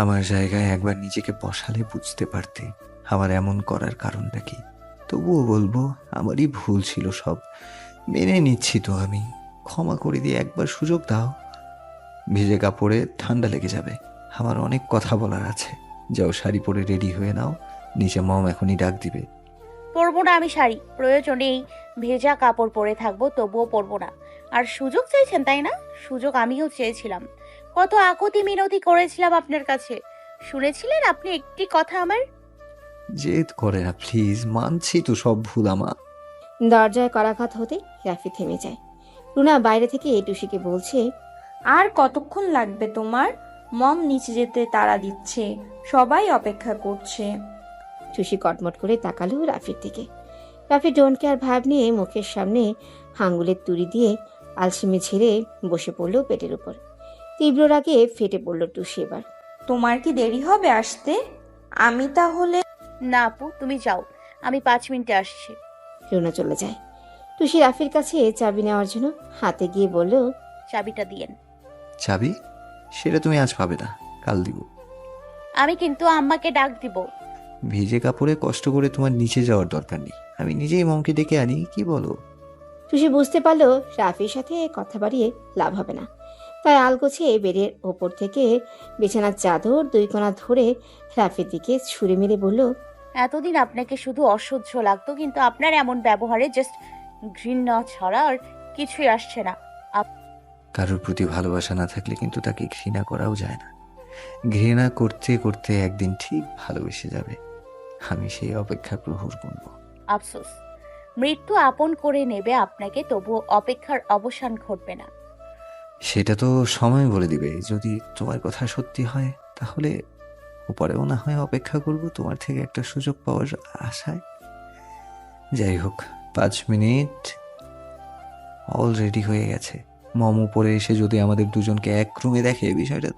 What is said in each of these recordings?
আমার জায়গায় একবার নিজেকে বসালে বুঝতে পারতে আমার এমন করার কারণটা কি। তবুও বলবো, আমারই ভুল ছিল সব। মেনে নিচ্ছি তো আমি। ক্ষমা করে দিয়ে একবার সুযোগ দাও। ভিজে কাপড়ে ঠান্ডা লেগে যাবে। আমার অনেক কথা বলার আছে। যাও, শাড়ি পরে রেডি হয়ে নাও। নিচে মম এখনই ডাক দিবে। পরবো না আমি শাড়ি, প্রয়োজনেই ভেজা কাপড় পরে থাকবো, তবুও পরবো না। আর সুযোগ চাইছেন তাই না? সুযোগ আমিও চেয়েছিলাম, কত আকুতি মিনতি করেছিলাম আপনার কাছে। শুনেছিলেন আপনি একটি কথা আমার? জেদ করে না প্লিজ, মানছি তো সব ভুল আমার। দরজায় করাঘাত হতে রাফি থেমে যায়। রুনা বাইরে থেকে টুসিকে বলছে, আর কতক্ষণ লাগবে তোমার? মম নিচে যেতে তাড়া দিচ্ছে, সবাই অপেক্ষা করছে। টুসি কটমট করে তাকালো রাফির দিকে। রাফি ডোন্ট কেয়ার ভাব নিয়ে মুখের সামনে হাঙ্গুলের তুড়ি দিয়ে আলসেমি ঝেড়ে বসে পড়ল পেটের উপর। তীব্র রাগে ফেটে পড়ল টুসি এবার। তোমার কি দেরি হবে আসতে? আমি তাহলে না আপু, তুমি যাও, আমি 5 মিনিটে আসছি। রুনা চলে যায়। টুসি রাফির কাছে চাবি নেওয়ার জন্য হাতে গিয়ে বলল, চাবিটা দিয়েন। চাবি? সেটা তুমি আজ পাবে না, কাল দিব। আমি কিন্তু আম্মাকে ডাক দিব। ভিজে কাপড়ে কষ্ট করে তোমার নিচে যাওয়ার দরকার নেই। আমি নিজেই মমকে ডেকে আনি, কি বলো? টুসি বুঝতে পারলো রাফির সাথে কথা বাড়িয়ে লাভ হবে না। তাই আলগোছে বেডের ওপর থেকে বিছানার চাদর 2 কোণা ধরে রাফির দিকে ছুঁড়ে মেরে বলল, এতদিন আপনাকে শুধু অসহ্য লাগতো, কিন্তু আপনার এমন ব্যবহারে জাস্ট ঘৃণা ছাড়া আর কিছুই আসছে না। কারোর প্রতি ভালোবাসা না থাকলে কিন্তু তাকে ঘৃণা করাও যায় না। ঘৃণা করতে করতে একদিন ঠিক ভালোবেসে যাবে। আমি সেই অপেক্ষার প্রহর গুনব। আফসোস, মৃত্যু আপন করে নেবে আপনাকে, তবুও অপেক্ষার অবসান ঘটবে না। সেটা তো সময় বলে দিবে। যদি তোমার কথা সত্যি হয় তাহলে ওপরেও না হয় অপেক্ষা করব তোমার থেকে একটা সুযোগ পাওয়ার আশায়। যাই হোক, 5 মিনিট অলরেডি হয়ে গেছে। মম উপরে এসে যদি আমাদের দুজনকে এক রুমে দেখে, বিষয়টা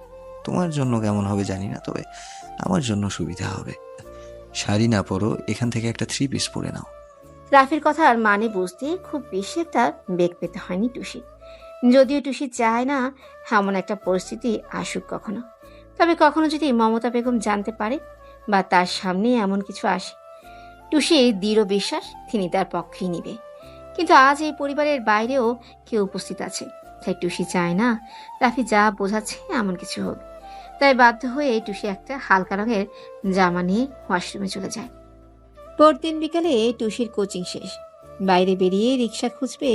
তোমার জন্য কেমন হবে জানি না, তবে আমার জন্য সুবিধা হবে। শাড়ি না পরো, এখান থেকে একটা 3 পিস পরে নাও। রাফির কথার মানে বুঝতে খুব বেশি একটা বেগ পেতে হয়নি টুসি। যদিও টুসি চায় না এমন একটা পরিস্থিতি আসুক কখনো। তবে কখনো যদি মমতা বেগম জানতে পারে বা তার সামনে এমন কিছু আসে, টুসি দৃঢ় বিশ্বাস তিনি তার পক্ষেই নিবে। কিন্তু আজ এই পরিবারের বাইরেও কেউ উপস্থিত আছে, তাই টুসি চায় না রাফি যা বোঝাচ্ছে এমন কিছু হোক। তাই বাধ্য হয়ে টুসি একটা হালকা রঙের জামা নিয়ে ওয়াশরুমে চলে যায়। পরদিন বিকালে টুসির কোচিং শেষ। বাইরে বেরিয়ে রিক্সা খুঁজবে,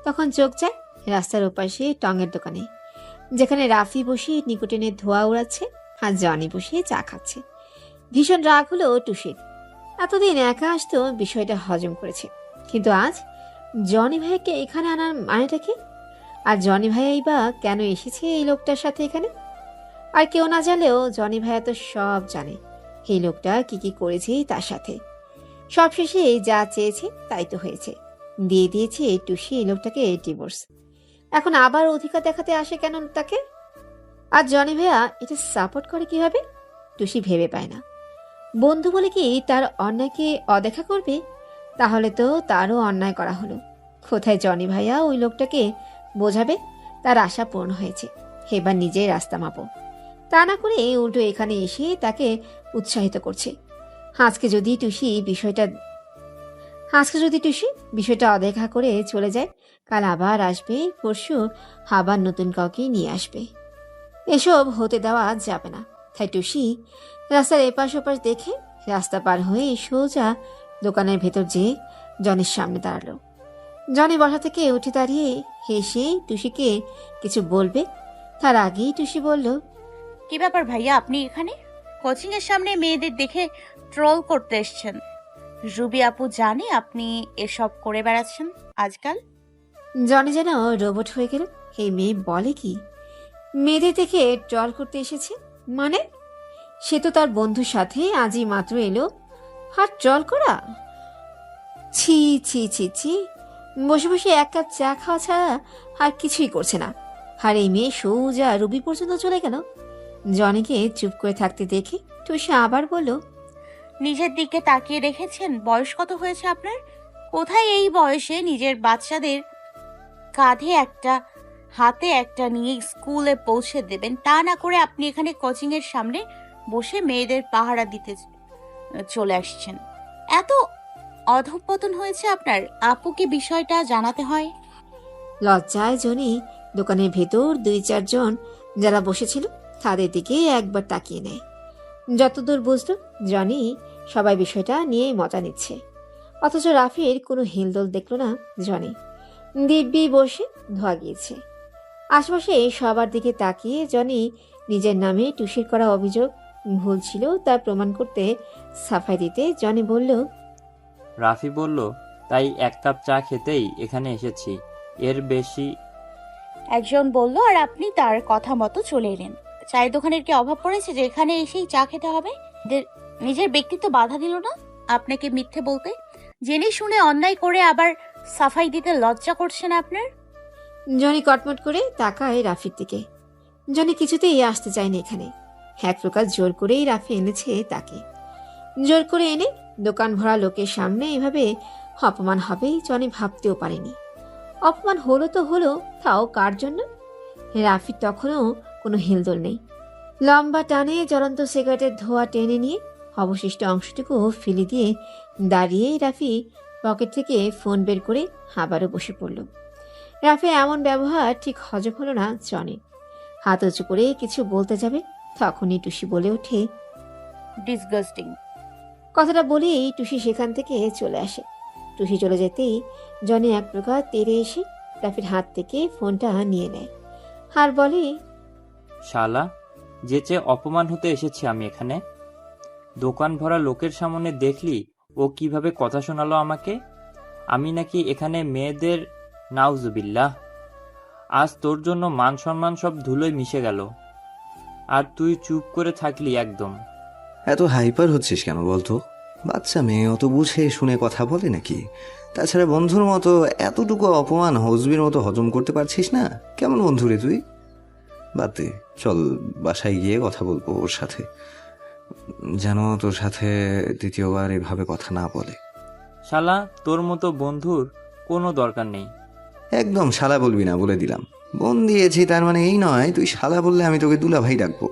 তখন চোখ যায় রাস্তার ওপাশে টঙের দোকানে, যেখানে রাফি বসে নিকোটিনের ধোঁয়া উড়াচ্ছে আর জনি বসে চা খাচ্ছে। ভীষণ রাগ হলো টুসির। এতদিন একা আসতো বিষয়টা হজম করেছে, কিন্তু আজ জনি ভাইয়াকে এখানে আনার মানেটা কি? আর জনি ভাইয়াই বা কেন এসেছে এই লোকটার সাথে এখানে? আর কেউ না জানলেও জনি ভাইয়া তো সব জানে এই লোকটা কি কি করেছে তার সাথে। সবশেষে যা চেয়েছে তাই তো হয়েছে, দিয়ে দিয়েছে টুসি এই লোকটাকে ডিভোর্স। এখন আবার অধিকার দেখাতে আসে কেন তাকে? আর জনি ভাইয়া এটা সাপোর্ট করে কিভাবে? টুসি ভেবে পায় না। বন্ধু বলে কি তার অন্যায়কে অদেখা করবে? তাহলে তো তারও অন্যায় করা হলো। কোথায় জনি ভাইয়া ওই লোকটাকে বোঝাবে তার আশা পূর্ণ হয়েছে, এবার নিজেই রাস্তা মাপো। তা না করে উল্টো এখানে এসে তাকে উৎসাহিত করছে। আজকে যদি টুসি বিষয়টা অদেখা করে চলে যায়, কাল আবার আসবে, পরশু আবার নতুন কাউকে নিয়ে আসবে। এসব হতে দেওয়া যাবে না। তাই টুসি রাস্তার এপাশ ওপাশ দেখে রাস্তা পার হয়ে সোজা দোকানের ভেতর যেয়ে জনির সামনে দাঁড়ালো। জনি বসা থেকে উঠে দাঁড়িয়ে হেসে টুসিকে কিছু বলবে, তার আগেই টুসি বলল, কি ব্যাপার ভাইয়া, আপনি এখানে? কোচিং এর সামনে মেয়েদের দেখে ট্রল করতে এসেছেন? রুবি আপু জানে আপনি এসব করে বেড়াচ্ছেন আজকাল? জনি যেন রোবট হয়ে গেল। এই মেয়ে বলে কি? মেয়েদের দেখে ট্রল করতে এসেছে মানে? সে তো তার বন্ধুর সাথে আজই মাত্র এলো, আর ট্রল করা? ছি ছি ছি ছি, বসে বসে 1 কাপ চা খাওয়া ছাড়া আর কিছুই করছে না। আর এই মেয়ে সোজা রুবি পর্যন্ত চলে গেল। জনিকে চুপ করে থাকতে দেখে টুসি আবার বলল, নিজের দিকে তাকিয়ে রেখেছেন? বয়স কত হয়েছে আপনার? কোথায় এই বয়সে নিজের বাচ্চাদের কাঁধে একটা হাতে একটা নিয়ে স্কুলে পৌঁছে দেবেন, তা না করে আপনি এখানে কোচিং এর সামনে বসে মেয়েদের পাহারা দিতে চলে আসছেন। এত অধঃপতন হয়েছে আপনার, আপুকে বিষয়টা জানাতে হয়। লজ্জায় জনি দোকানের ভেতর 2-4 জন যারা বসেছিল তাদের দিকে একবার তাকিয়ে নেয়। যতদূর বুঝল জনি সবাই বিষয়টা নিয়ে মজা নিচ্ছে, অথচ রাফির কোনো হিলদোল দেখল না জনি। দিব্যি বসে ধোয়া গিয়েছে। আশপাশে সবার দিকে তাকিয়ে জনি নিজের নামে টুসির করা অভিযোগ ভুল ছিল তা প্রমাণ করতে সাফাই দিতে জনি বলল, রাফি বলল, তাই 1 কাপ চা খেতেই এখানে এসেছি, এর বেশি। একজন বলল আর আপনি তার কথা মতো চলে এলেন। চায়ের দোকানের কি অভাব পড়েছে যে এখানে এসেই চা খেতে হবে? নিজের ব্যক্তিত্ব বাধা দিল না আপনাকে মিথ্যে বলতে? জেনে শুনে অন্যায় করে আবার সাফাই দিতে লজ্জা করছে না আপনার? জনি কটমট করে তাকায় রাফির দিকে। জনি কিছুতেই আসতে চায়নি এখানে। এক প্রকার জোর করেই রাফি এনেছে তাকে। জোর করে এনে দোকান ভরা লোকের সামনে এভাবে অপমান হবে জনি ভাবতেও পারেনি। অপমান হলো তো হলো, তাও কার জন্য? রাফির তখনও কোনো হিলদোল নেই। লম্বা টানে জ্বলন্ত সিগারেটের ধোঁয়া টেনে নিয়ে অবশিষ্ট অংশটুকু ফেলে দিয়ে দাঁড়িয়ে রাফি পকেট থেকে ফোন বের করে আবারও বসে পড়ল। রাফি এমন ব্যবহার ঠিক হজম হলো না জনি। হাত উঁচু করে কিছু বলতে যাবে তখনই টুসি বলে ওঠে, ডিসগাস্টিং। কথাটা বলেই টুসি সেখান থেকে চলে আসে। টুসি চলে যেতেই জনি এক প্রকার তেড়ে এসে রাফির হাত থেকে ফোনটা নিয়ে নেয় আর বলে, শালা, যেচে অপমান হতে এসেছি আমি এখানে। দোকান ভরা লোকের সামনে দেখলি ও কিভাবে কথা শোনালো আমাকে। আমি নাকি এখানে মেয়েদের, নাউজুবিল্লাহ। আজ তোর জন্য মান সম্মান সব ধুলোয় মিশে গেল, আর তুই চুপ করে থাকলি একদম। এত হাইপার হচ্ছিস কেন বলতো? বাচ্চা মেয়ে অত বুঝে শুনে কথা বলে নাকি? তাছাড়া বন্ধুর মতো এতটুকু অপমান হজবির মতো হজম করতে পারছিস না? কেমন বন্ধু রে তুই? বাদ দে, চল বাসায় গিয়ে কথা বলবো ওর সাথে, যেন তোর সাথে দ্বিতীয়বার এভাবে কথা না বলে। শালা, তোর মতো বন্ধুর কোনো দরকার নেই। একদম শালা বলবি না, বলে দিলাম। বোন দিয়েছি তার মানে এই নয় তুই শালা বললে আমি তোকে দুলা ভাই ডাকবো।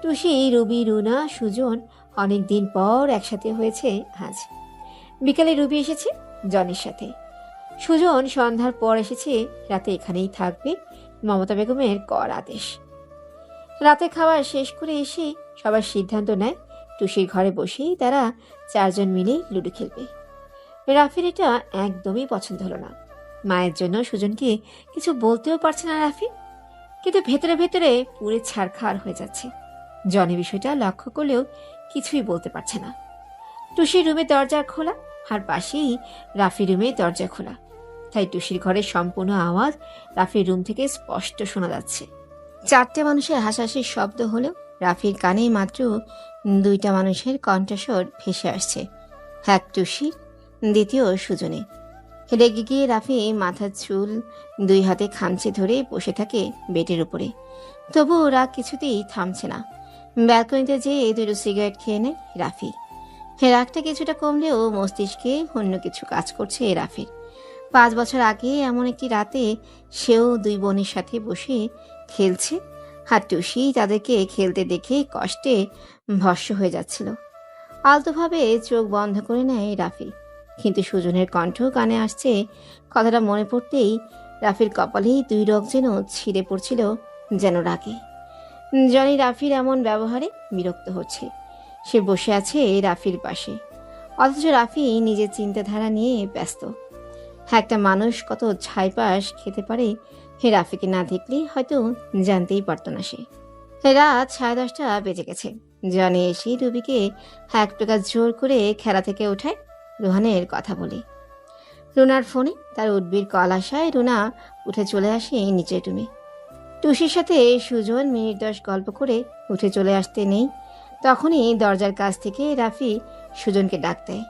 টুসি, রুবি, রুনা, সুজন অনেক দিন পর একসাথে হয়েছে আজ। বিকালে রুবি এসেছে জনির সাথে। সুজন সন্ধ্যার পর এসেছে, রাতে এখানেই থাকবে। মমতা বেগমের কর আদেশ। রাতে খাওয়া শেষ করে এসে সবার সিদ্ধান্ত নেয় টুসির ঘরে বসেই তারা 4 জন মিলে লুডো খেলবে। রাফির এটা একদমই পছন্দ হলো না। মায়ের জন্য সুজনকে কিছু বলতেও পারছে না রাফি, কিন্তু ভেতরে ভেতরে পুরে ছাড়খাড় হয়ে যাচ্ছে। জনি বিষয়টা লক্ষ্য করলেও কিছুই বলতে পারছে না। টুসির রুমে দরজা খোলা আর পাশেই রাফির রুমে দরজা খোলা, তাই টুসির ঘরের সম্পূর্ণ আওয়াজ রাফির রুম থেকে স্পষ্ট শোনা যাচ্ছে। 4টে মানুষের হাসাহাসির শব্দ হলেও রাফির কানে মাত্র 2টা মানুষের কণ্ঠস্বর ভেসে আসছে, এক টুসির, দ্বিতীয় সুজনে। রেগে গিয়ে রাফি মাথার চুল 2 হাতে খামচে ধরে বসে থাকে বেডের উপরে। তবুও রাগ কিছুতেই থামছে না। ব্যালকনিতে যেয়ে 2টো সিগারেট খেয়ে নেয় রাফি। রাগটা কিছুটা কমলেও মস্তিষ্কে অন্য কিছু কাজ করছে রাফির। 5 বছর আগে এমন একটি রাতে সেও 2 বোনের সাথে বসে খেলছে, আর টুসি তাদেরকে খেলতে দেখে কষ্টে ভস্ম হয়ে যাচ্ছিল। আলতোভাবে চোখ বন্ধ করে নেয় রাফি, কিন্তু সুজনের কণ্ঠ কানে আসছে। কথাটা মনে পড়তেই রাফির কপালেই 2 রোগ যেন ছিঁড়ে পড়ছিল যেন রাগে। জনি রাফির এমন ব্যবহারে বিরক্ত হচ্ছে। সে বসে আছে রাফির পাশে, অথচ রাফি নিজের চিন্তাধারা নিয়ে ব্যস্ত। একটা মানুষ কত ছাইপাশ খেতে পারে হে রাফিকে না দেখলে হয়তো জানতেই পারত না সে। রাত 10:30 বেজে গেছে। জনি এসে রুবিকে এক প্রকার জোর করে খেলা থেকে ওঠায় রোহানের কথা বলে। রুনার ফোনে তার উদ্বির কল আসায় রুনা উঠে চলে আসে নিচের রুমে। টুসির সাথে সুজন মিনিট 10 গল্প করে উঠে চলে আসতে নেই, তখনই দরজার কাছ থেকে রাফি সুজনকে ডাক দেয়।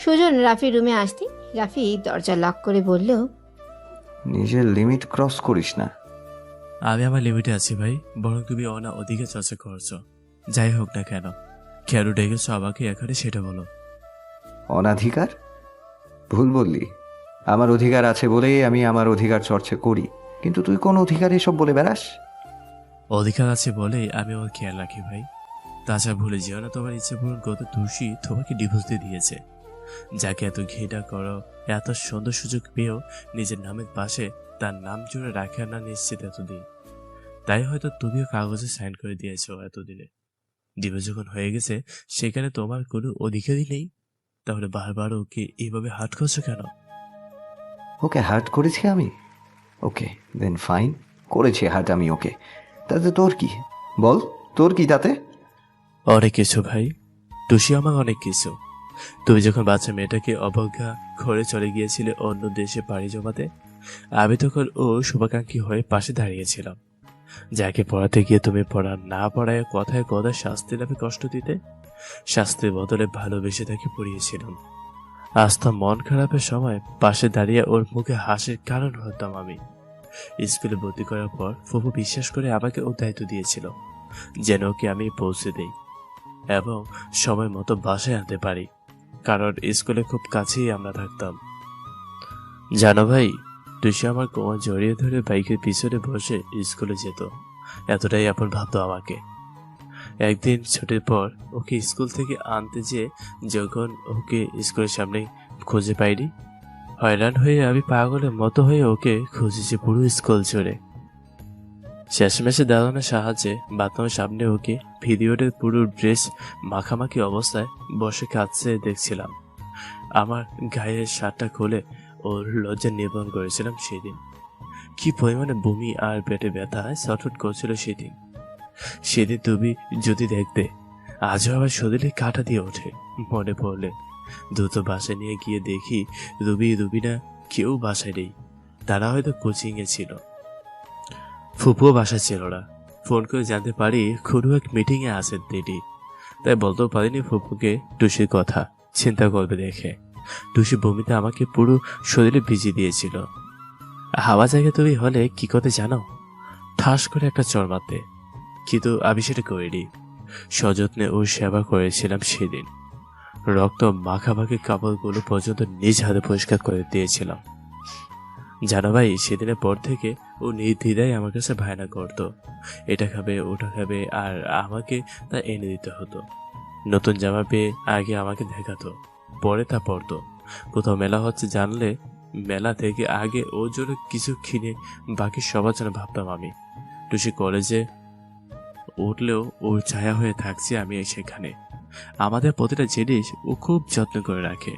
সুজন রাফির রুমে আসতে রাফি দরজা লক করে বলল, নিজের লিমিট ক্রস করিস না। আমি আমার লিমিটে আছি ভাই, বরং তুমি ওদিকে চর্চা করছো। যাই হোক না কেন, কেন ডেকেছো আমাকে এখানে সেটা বলো। অনাধিকার? ভুল বললি। আমার অধিকার আছে বলেই আমি আমার অধিকার চর্চা করি। কিন্তু তুই কোন অধিকারে এসব বলে বেড়াস? অধিকার আছে বলেই আমি ওর খেয়াল রাখি ভাই। তাছাড়া ভুলে যেও না, তোমার ইচ্ছে পূরণ করতে তুষি তোমাকে ডিভোর্স দিয়ে দিয়েছে। যাকে এত ঘৃণা করো, এত সুন্দর সুযোগ পেয়েও নিজের নামের পাশে তার নাম জুড়ে রাখা না নিশ্চিত এতদিন। তাই হয়তো তুমিও কাগজে সাইন করে দিয়েছো এতদিনে। ডিভোর্স যখন হয়ে গেছে সেখানে তোমার কোনো অধিকারই নেই। তাহলে বারবার ওকে এইভাবে হার্ট করছো কেন? ওকে হার্ট করেছি আমি? ওকে দেন ফাইন, করেছি হার্ট আমি ওকে। তাতে তোর কি? বল, তোর কি তাতে? অনেক কিছু ভাই, টুসি আমার অনেক কিছু। তুমি যখন বাচ্চা মেয়েটাকে অবজ্ঞা করে চলে গিয়েছিলে অন্য দেশে পাড়ি জমাতে, আমি তখন ও শুভাকাঙ্ক্ষী হয়ে পাশে দাঁড়িয়েছিলাম। যাকে পড়াতে গিয়ে তুমি পড়া না পড়ায় কথায় কথায় শাস্তি লাভে কষ্ট দিতে, শাস্তির বদলে ভালোবেসে তাকে পড়িয়েছিলাম। আজ তো মন খারাপের সময় পাশে দাঁড়িয়ে ওর মুখে হাসির কারণ হতাম আমি। স্কুলে ভর্তি করার পর ফুফু বিশ্বাস করে আমাকে ও দায়িত্ব দিয়েছিল যেন ওকে আমি পৌঁছে দেই এবং সময় মতো বাসায় আনতে পারি, কারণ স্কুলে খুব কাছেই আমরা থাকতাম। জানো ভাই, তুষি আমার কোমর জড়িয়ে ধরে বাইকের পিছনে বসে স্কুলে যেত, এতটাই আপন ভাবতো আমাকে। একদিন ছুটির পর ওকে স্কুল থেকে আনতে যেয়ে যখন ওকে স্কুলের সামনে খুঁজে পাইনি, হয়রান হয়ে আমি পাগলের মতো হয়ে ওকে খুঁজেছি পুরো স্কুল জুড়ে। শেষমেশে দাদানের সাহায্যে বাথরুমের সামনে ওকে ভিডিওতে পুরো ড্রেস মাখামাখি অবস্থায় বসে কাঁদছে দেখছিলাম। আমার গায়ের শার্টটা খুলে ওর লজ্জা নিবারণ করেছিলাম সেদিন। কি পরিমাণে বমি আর পেটে ব্যথায় ছটফট করছিল সেদিন। সেদিন তুমি যদি দেখতে, আজও আবার শরীরে কাঁটা দিয়ে ওঠে মনে পড়লে। দ্রুত বাসায় নিয়ে গিয়ে দেখি রুবিনা কেউ বাসায় নেই, তারা হয়তো কোচিংয়ে ছিল। ফুপুও বাসায় ছিল না। ফোন করে জানতে পারি কোনো এক মিটিংয়ে আছেন তিনি, তাই বলতেও পারিনি ফুপুকে টুসির কথা। চিন্তা করবে দেখে টুসি বমিতে আমাকে পুরো শরীরে ভিজিয়ে দিয়েছিল। হাওয়া জায়গা তুমি হলে কি করতে জানো? ঠাস করে একটা চড় মারতে, কিন্তু আমি সেটা করিনি। সযত্নে ওর সেবা করেছিলাম সেদিন। রক্ত মাখামাখি কাপড়গুলো পর্যন্ত নিজ হাতে পরিষ্কার করে দিয়েছিলাম। জানো ভাই, সেদিনের পর থেকে ও নির্দ্বিধায় আমার কাছে বায়না করতো, এটা খাবে ওটা খাবে, আর আমাকে তা এনে দিতে হতো। নতুন জামা পেয়ে আগে আমাকে দেখাতো, পরে তা পরতো। কোথাও মেলা হচ্ছে জানলে মেলা থেকে আগে ওর জন্য কিছু কিনে বাকি সবার জন্য ভাবতাম আমি। টুসি কলেজে উঠলেও ওর ছায়া হয়ে থাকছি আমি সেখানে। আমাদের প্রতিটা জিনিস ও খুব যত্ন করে রাখে।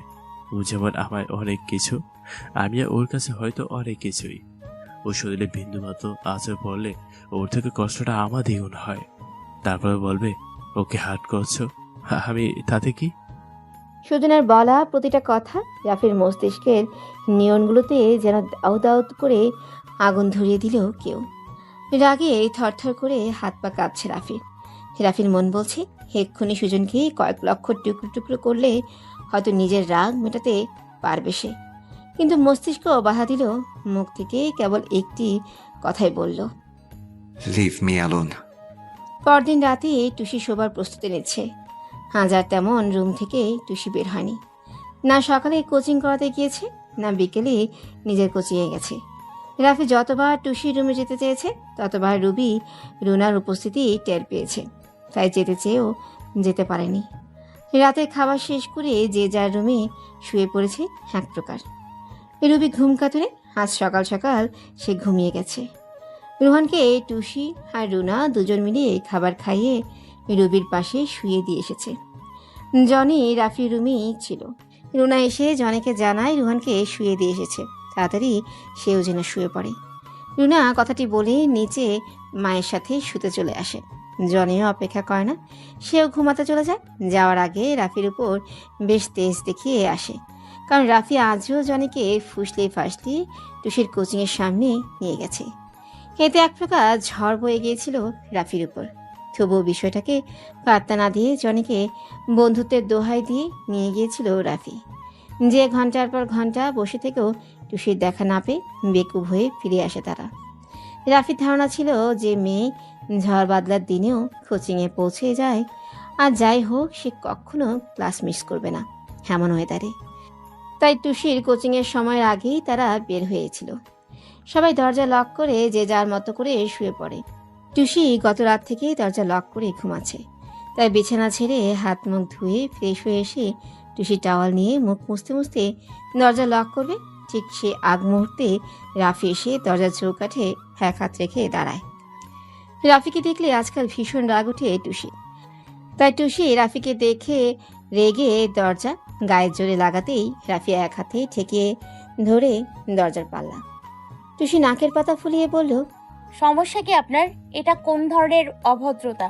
ও যেমন আমার অনেক কিছু, আমি ওর কাছে হয়তো অনেক কিছুই। ও শরীরে বিন্দু মাত্র আঁচড় পড়লে ওর থেকে কষ্টটা আমার দ্বিগুণ হয়। তারপরে বলবে ওকে হার্ট করছো, আমি তাতে কি? সুজনের বলা প্রতিটা কথা রাফির মস্তিষ্কের নিয়নগুলোতে যেন দাউ দাউ করে আগুন ধরিয়ে দিল কেউ। রাগে থরথর করে হাত পা কাঁপছে রাফির। রাফির মন বলছে এক্ষুনি সুজনকে কয়েক লক্ষ টুকরো টুকরো করলে হয়তো নিজের রাগ মেটাতে পারবে সে। কিন্তু মস্তিষ্ক বাধা দিল, মুখ থেকে কেবল একটি কথাই বলল, লিভ মি অ্যালোন। পরদিন রাতে টুসি শোবার প্রস্তুতি নিচ্ছে। হাজার তেমন রুম থেকে টুসি বের হয়নি। না সকালে কোচিং করাতে গিয়েছে, না বিকেলে নিজের কোচিংয়ে গেছে। রাফি যতবার টুসির রুমে যেতে চেয়েছে ততবার রুবি রুনার উপস্থিতি টের পেয়েছে, তাই যেতে চেয়েও যেতে পারেনি। রাতের খাবার শেষ করে যে যার রুমে শুয়ে পড়েছে এক প্রকার। রুবি ঘুম কাতুরে আজ সকাল সকাল সে ঘুমিয়ে গেছে। রুহানকে টুসি আর রুনা দুজন মিলে খাবার খাইয়ে রুবির পাশে শুয়ে দিয়ে এসেছে। জনি রাফির রুমেই ছিল। রুনা এসে জনিকে জানায় রুহানকে শুয়ে দিয়ে এসেছে, তাড়াতাড়ি সেও যেন শুয়ে পড়ে। রুনা কথাটি বলে নিচে মায়ের সাথে শুতে চলে আসে। জনিও অপেক্ষা করে না, সেও ঘুমাতে চলে যায়। যাওয়ার আগে রাফির উপর বেশ তেজ দেখিয়ে আসে, কারণ রাফি আজও জনিকে ফুসলে ফাসলে টুসির কোচিংয়ের সামনে নিয়ে গেছে। এতে এক প্রকার ঝড় বয়ে গিয়েছিল রাফির উপর। তবুও বিষয়টাকে পাত্তা না দিয়ে জনিকে বন্ধুত্বের দোহাই দিয়ে নিয়ে গিয়েছিল রাফি। যে ঘন্টার পর ঘন্টা বসে থেকেও টুসির দেখা না পেয়ে বেকুব হয়ে ফিরে আসে তারা। রাফির ধারণা ছিল যে মেয়ে ঝড় বাদলার দিনেও কোচিংয়ে পৌঁছে যায়, আর যাই হোক সে কখনো ক্লাস মিস করবে না এমন ওয়েদারে। তাই টুসির কোচিংয়ের সময়ের আগেই তারা বের হয়েছিল। সবাই দরজা লক করে যে যার মতো করে শুয়ে পড়ে। টুসি গত রাত থেকে দরজা লক করে ঘুমাচ্ছে। তাই বিছানা ছেড়ে হাত মুখ ধুয়ে ফ্রেশ হয়ে এসে টুসি টাওয়াল নিয়ে মুখ মুছতে মুছতে দরজা লক করবে। ঠিক সে আগ মুহূর্তে রাফি এসে দরজার চৌকাঠে এক হাত রেখে দাঁড়ায়। রাফিকে দেখলে আজকাল ভীষণ রাগ উঠে টুসি। তাই টুসি রাফিকে দেখে রেগে দরজা গায়ের জোরে লাগাতেই রাফি এক হাতে ঠেকিয়ে ধরে দরজার পাল্লা। টুসি নাকের পাতা ফুলিয়ে বলল, সমস্যা কি আপনার? এটা কোন ধরনের অভদ্রতা?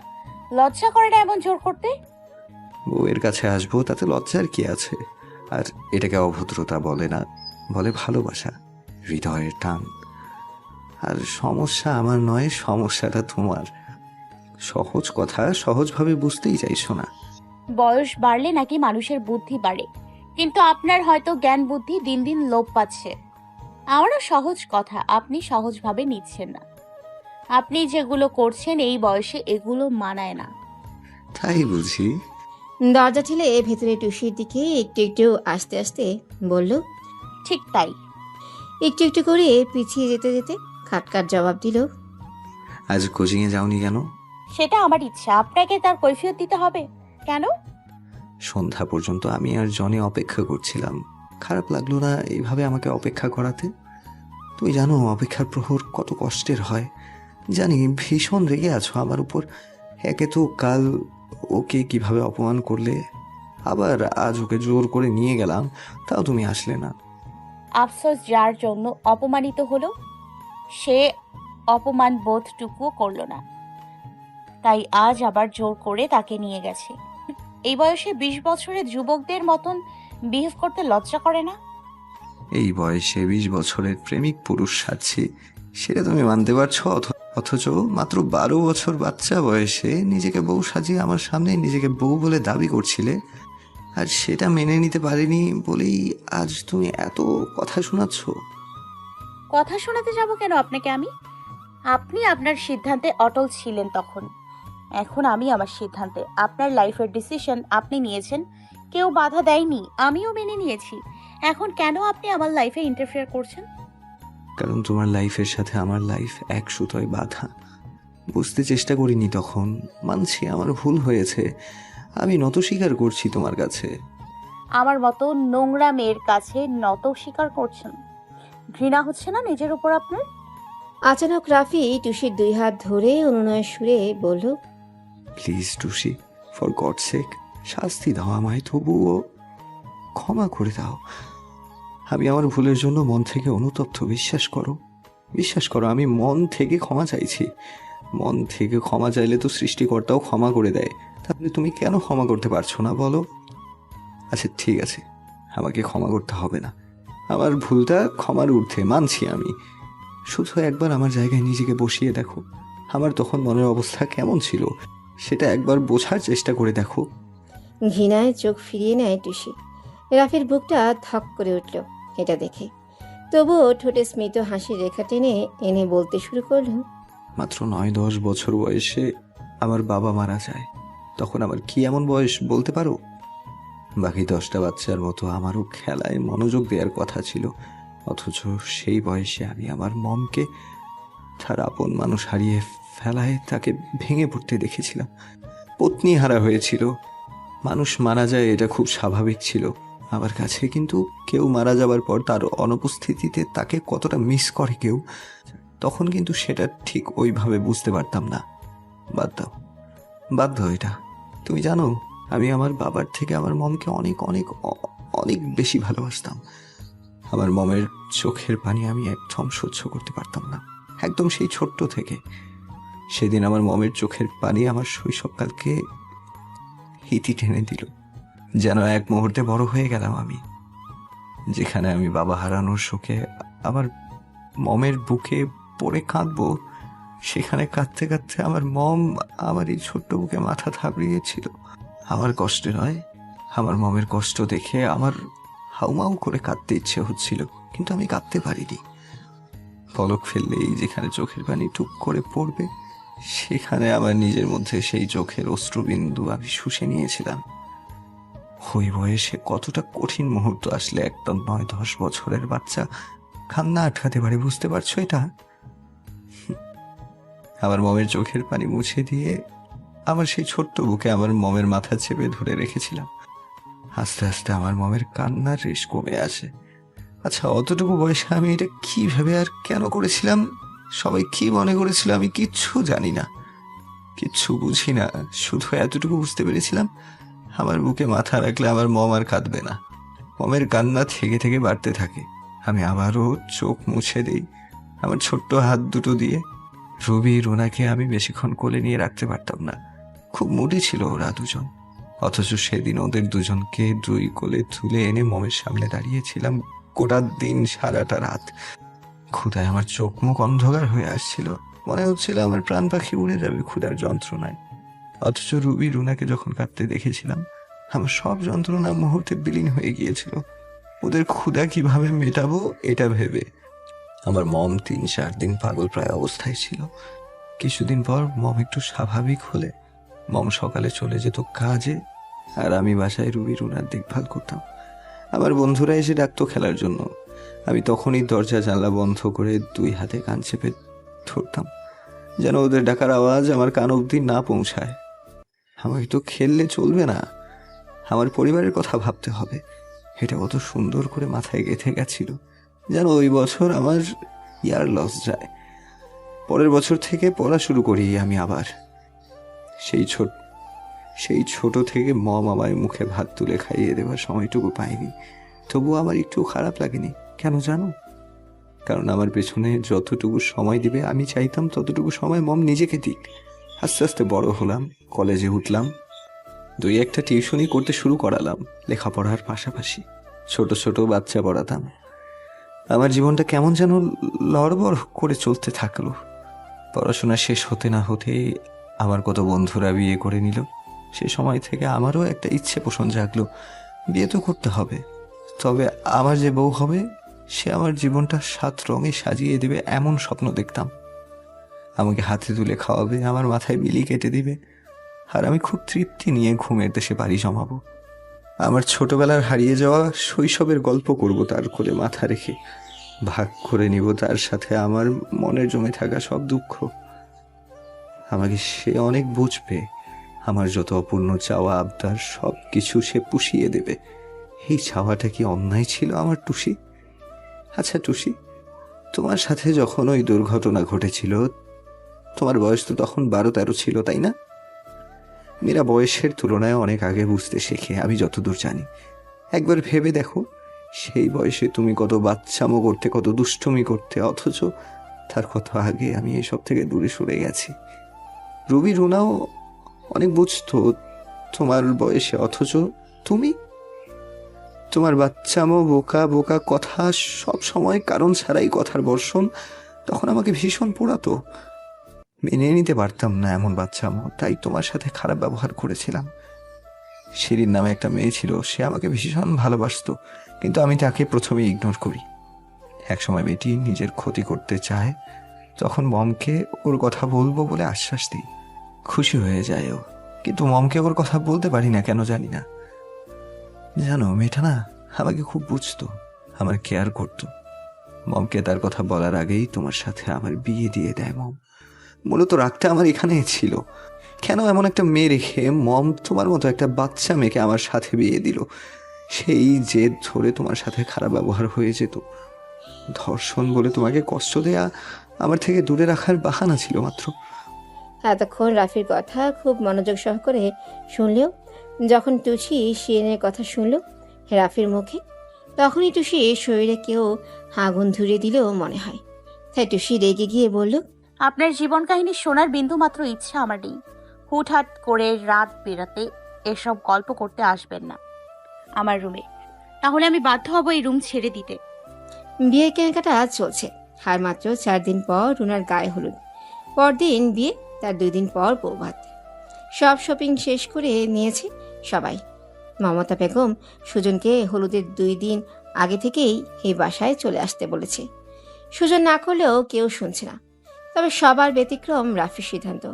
লজ্জা করে না এমন জোর করতে? বউয়ের কাছে আসবো তাতে লজ্জার কি আছে? আর এটাকে অভদ্রতা বলে না, বলে ভালোবাসা, হৃদয়ের টান। আর সমস্যা আমার নয়, সমস্যাটা তোমার। সহজ কথা সহজভাবে বুঝতেই চাইছো না। বয়স বাড়লে নাকি মানুষের বুদ্ধি বাড়ে, কিন্তু আপনার হয়তো জ্ঞান বুদ্ধি দিন দিন লোপ পাচ্ছে। আমারও সহজ কথা আপনি সহজভাবে নিচ্ছেন না। আপনি যেগুলো করছেন এই বয়সে এগুলো মানায় না। তাই বুঝি? দরজা ঠেলে ভেতরে টুসির দিকে একটু একটু আস্তে আস্তে বলল, ঠিক তাই। একটু একটু করে পিছিয়ে যেতে যেতে খাটকাট জবাব দিল, আজ কোচিংয়ে যাওনি কেন? সেটা আমার ইচ্ছা, আপনাকে তার কৈফিয়ত দিতে হবে কেন? সন্ধ্যা পর্যন্ত আমি আর জনে অপেক্ষা করছিলাম। খারাপ লাগলো না এইভাবে আমাকে অপেক্ষা করাতে? তুমি জানো অপেক্ষার প্রহর কত কষ্টের হয়। জানি ভীষণ রেগে আছো আমার উপর। একে তো কাল ওকে কিভাবে অপমান করলে, আবার আজ ওকে জোর করে নিয়ে গেলাম, তাও তুমি আসলে না। আফসোস যার জন্য অপমানিত হলো সে অপমান বোধটুকুও করলো না, তাই আজ আবার জোর করে তাকে নিয়ে গেছে। এই বয়সে 20 বছরের যুবকদের মতন বিহেভ করতে লজ্জা করে না? এই বয়সে 20 বছরের প্রেমিক পুরুষ সাজছি, সেটা তুমি মানতে পারছো? অথচ মাত্র 12 বছর বাচ্চা বয়সে নিজেকে বউ সাজিয়ে আমার সামনে নিজেকে বউ বলে দাবি করছিলে। আর সেটা মেনে নিতে পারিনি বলেই আজ তুমি এত কথা শোনাচ্ছ। কথা শোনাতে যাব কেন আপনাকে আমি? আপনি আপনার সিদ্ধান্তে অটল ছিলেন তখন, এখন আমি আমার সিদ্ধান্তে। আপনার লাইফের ডিসিশন আপনি নিয়েছেন, কেউ বাধা দেয়নি, আমিও মেনে নিয়েছি। এখন কেন আপনি আমার লাইফে ইন্টারফেয়ার করছেন? কারণ তোমার লাইফের সাথে আমার লাইফ এক সুতোয় বাঁধা। বুঝতে চেষ্টা করিনি তখন, মানছি আমার ভুল হয়েছে, আমি নত স্বীকার করছি তোমার কাছে। আমার মতো নোংরা মেয়ের কাছে নত স্বীকার করছেন? ঘৃণা হচ্ছে না নিজের উপর আপনার? আচানক রাফি টুসির 2 হাত ধরে অনুনয়ের সুরে বলল, please Tusi, for God sake, শাস্তি দাও আমায়, তবুও ক্ষমা করে দাও। আমি আমার ভুলের জন্য মন থেকে অনুতপ্ত, বিশ্বাস করো। বিশ্বাস করো, আমি মন থেকে ক্ষমা চাইছি। মন থেকে ক্ষমা চাইলে তো সৃষ্টিকর্তাও ক্ষমা করে দেয়, তাহলে তুমি কেন ক্ষমা করতে পারছো না বলো? আচ্ছা ঠিক আছে, আমাকে ক্ষমা করতে হবে না, আমার ভুলটা ক্ষমার ঊর্ধ্বে, মানছি আমি। শুধু একবার আমার জায়গায় নিজেকে বসিয়ে দেখো, আমার তখন মনের অবস্থা কেমন ছিল সেটা একবার বোঝার চেষ্টা করে দেখো। ঘৃণায় চোখ ফিরিয়ে নেয় টুসি। রাফির বুকটা ধক করে উঠল এটা দেখে। তবুও ঠোঁটে স্মিত হাসির রেখা টেনে এনে বলতে শুরু করল, মাত্র 9-10 বছর বয়সে আমার বাবা মারা যায়। তখন আমার কি এমন বয়স বলতে পারো? বাকি 10টা বাচ্চার মতো আমারও খেলায় মনোযোগ দেওয়ার কথা ছিল, অথচ সেই বয়সে আমি আমার মমকে তার আপন মানুষ হারিয়ে ফেলায় তাকে ভেঙে পড়তে দেখেছিলাম। পত্নী হারা হয়েছিল। মানুষ মারা যায় এটা খুব স্বাভাবিক ছিল আমার কাছে, কিন্তু কেউ মারা যাবার পর তার অনুপস্থিতিতে তাকে কতটা মিস করে কেউ, তখন কিন্তু সেটা ঠিক ওইভাবে বুঝতে পারতাম না। বাদ দাও, বাদ দাও এটা। তুমি জানো আমি আমার বাবার থেকে আমার মমকে অনেক অনেক অনেক বেশি ভালোবাসতাম। আমার মমের চোখের পানি আমি একদম সহ্য করতে পারতাম না, একদম সেই ছোট্ট থেকে। সেদিন আমার মমের চোখের পানি আমার শৈশবকালকে হিতি টেনে দিল, যেন এক মুহূর্তে বড় হয়ে গেলাম আমি। যেখানে আমি বাবা হারানোর শোকে আমার মমের বুকে পড়ে কাঁদবো, সেখানে কাঁদতে কাঁদতে আমার মম আমার এই ছোট্ট বুকে মাথা থাবড়িয়েছিল। আমার কষ্টে নয়, আমার মমের কষ্ট দেখে আমার হাউমাউ করে কাঁদতে ইচ্ছে হচ্ছিল, কিন্তু আমি কাঁদতে পারিনি। পলক ফেললেই যেখানে চোখের পানি টুক করে পড়বে, সেখানে আমার নিজের মধ্যে সেই চোখের অশ্রুবিন্দু আমি শুষে নিয়েছিলাম। ওই বয়সে কতটা কঠিন মুহূর্ত আসলে একটা 9-10 বছরের বাচ্চা কান্না আটকাতে পারে, বুঝতে পারছো এটা? আমার মমের চোখের পানি মুছে দিয়ে আমার সেই ছোট্ট বুকে আমার মমের মাথা চেপে ধরে রেখেছিলাম। আস্তে আস্তে আমার মমের কান্নার রেশ কমে আসে। আচ্ছা, অতটুকু বয়সে আমি এটা কিভাবে আর কেন করেছিলাম, সবাই কি মনে করেছিল, আমি কিচ্ছু জানি না, কিচ্ছু বুঝি না। শুধু এতটুকু বুঝতে পেরেছিলাম, আমার বুকে মাথা রাখলে আমার মম আর কাঁদবে না। মমের কান্না থেকে থেকে বাড়তে থাকে। আমি আবারও চোখ মুছে দিই আমার ছোট্ট হাত দুটো দিয়ে। রবি রুনাকে আমি বেশিক্ষণ কোলে নিয়ে রাখতে পারতাম না, খুব মুডি ছিল ওরা দুজন। অথচ সেদিন ওদের দুজনকে দুই কোলে তুলে এনে মমের সামনে দাঁড়িয়েছিলাম গোটা দিন, সারাটা রাত। ক্ষুধায় আমার চোখ মুখ অন্ধকার হয়ে আসছিল, মনে হচ্ছিল আমার প্রাণ পাখি উড়ে যাবে ক্ষুধার যন্ত্রণায়। অথচ রুবি রুনাকে যখন কাঁদতে দেখেছিলাম, আমার সব যন্ত্রণা মুহূর্তে বিলীন হয়ে গিয়েছিল। ওদের ক্ষুধা কিভাবে মেটাবো এটা ভেবে। আমার মম 3-4 দিন পাগল প্রায় অবস্থায় ছিল। কিছুদিন পর মম একটু স্বাভাবিক হলে মম সকালে চলে যেত কাজে, আর আমি বাসায় রুবি রুনার দেখভাল করতাম। আমার বন্ধুরা এসে ডাকতো খেলার জন্য, আমি তখনই দরজা জানলা বন্ধ করে 2 হাতে কান চেপে ধরতাম, যেন ওদের ডাকার আওয়াজ আমার কান অবধি না পৌঁছায়। আমাকে তো খেললে চলবে না, আমার পরিবারের কথা ভাবতে হবে। এটা কত সুন্দর করে মাথায় গেঁথে গেছিল যেন ওই বছর আমার ইয়ার লস যায়। পরের বছর থেকে পড়া শুরু করি আমি আবার। সেই ছোট থেকে মম আমার মুখে ভাত তুলে খাইয়ে দেওয়ার সময়টুকু পাইনি, তবুও আমার একটু খারাপ লাগেনি। কেন জানো? কারণ আমার পেছনে যতটুকু সময় দিবে আমি চাইতাম ততটুকু সময় মম নিজেকে দিক। আস্তে আস্তে বড় হলাম, কলেজে উঠলাম, 2-1টা টিউশনই করতে শুরু করালাম লেখাপড়ার পাশাপাশি। ছোট ছোট বাচ্চা পড়াতাম। আমার জীবনটা কেমন যেন লড়বড় করে চলতে থাকলো। পড়াশোনা শেষ হতে না হতে আমার কত বন্ধুরা বিয়ে করে নিল। সে সময় থেকে আমারও একটা ইচ্ছে পোষণ জাগলো, বিয়ে তো করতে হবে, তবে আমার যে বউ হবে সে আমার জীবনটা 7 রঙে সাজিয়ে দেবে এমন স্বপ্ন দেখতাম। আমাকে হাতে তুলে খাওয়াবে, আমার মাথায় বিলি কেটে দিবে, আর আমি খুব তৃপ্তি নিয়ে ঘুমের দেশে বাড়ি জমাবো। আমার ছোটবেলার হারিয়ে যাওয়া শৈশবের গল্প করব তার কোলে মাথা রেখে, ভাগ করে নিব তার সাথে আমার মনের জমে থাকা সব দুঃখ। আমাকে সে অনেক বুঝবে, আমার যত অপূর্ণ চাওয়া আবদার সব কিছু সে পুষিয়ে দেবে। এই চাওয়াটা কি অন্যায় ছিল আমার টুসি? আচ্ছা টুসি, তোমার সাথে যখন ওই দুর্ঘটনা ঘটেছিল তোমার বয়স তো তখন 12-13 ছিল, তাই না? মেয়েরা বয়সের তুলনায় অনেক আগে বুঝতে শেখে, আমি যতদূর জানি। একবার ভেবে দেখো, সেই বয়সে তুমি কত বাচ্চামো করতে, কত দুষ্টুমি করতে, অথচ তার কত আগে আমি এসব থেকে দূরে সরে গেছি। রবি রুনাও অনেক বুঝতো তোমার বয়সে, অথচ তুমি তোমার বাচ্চামো বোকা বোকা কথা সব সময় কারণ ছাড়াই কথার বর্ষণ তখন আমাকে ভীষণ পোড়াতো। মেনে নিতে পারতাম না এমন বাচ্চামো, তাই তোমার সাথে খারাপ ব্যবহার করেছিলাম। শিরিন নামে একটা মেয়ে ছিল, সে আমাকে ভীষণ ভালোবাসতো, কিন্তু আমি তাকে প্রথমে ইগনোর করি। একসময় মেয়েটি নিজের ক্ষতি করতে চায়, তখন মমকে ওর কথা বলবো বলে আশ্বাস দিই। খুশি হয়ে যায় ও, কিন্তু মমকে ওর কথা বলতে পারি না, কেন জানি না। জানো, মেয়েটা না আমাকে খুব বুঝতো, আমার কেয়ার করতো। মমকে তার কথা বলার আগেই তোমার সাথে আমার বিয়ে দিয়ে দেয় মম। মূলত রাগটা আমার এখানে ছিল, কেন এমন একটা মেয়ে রেখে মম তোমার মতো একটা বাচ্চা মেয়েকে আমার সাথে বিয়ে দিল। সেই জেদ ধরে তোমার সাথে খারাপ ব্যবহার হয়ে যেত। ধর্ষণ বলে তোমাকে কষ্ট দেয়া আমার থেকে দূরে রাখার বাহানা ছিল মাত্র। এতক্ষণ রাফির কথা খুব মনোযোগ সহকারে শুনলেও যখন টুসি শিরিনের কথা শুনল রাফির মুখে, তখনই টুসি শরীরে কেউ আগুন ধরিয়ে দিলেও মনে হয়। তাই টুসি রেগে গিয়ে বলল, আপনার জীবন কাহিনী শোনার বিন্দু মাত্র ইচ্ছা আমার নেই। হুটহাট করে রাত বেরাতে এসব গল্প করতে আসবেন না আমার রুমে, তাহলে আমি বাধ্য হব এই রুম ছেড়ে দিতে। বিয়ের কেনাকাটা চলছে, আর মাত্র 4 দিন পর রুনার গায়ে হলুদ, পরদিন বিয়ে, তার 2 দিন পর বৌভাত। সব শপিং শেষ করে নিয়েছে সবাই। মমতা বেগম সুজনকে হলুদের 2 দিন আগে থেকেই এই বাসায় চলে আসতে বলেছে। সুজন না করলেও কেউ শুনছে না, তবে সবার ব্যতিক্রম রাফির সিদ্ধান্ত।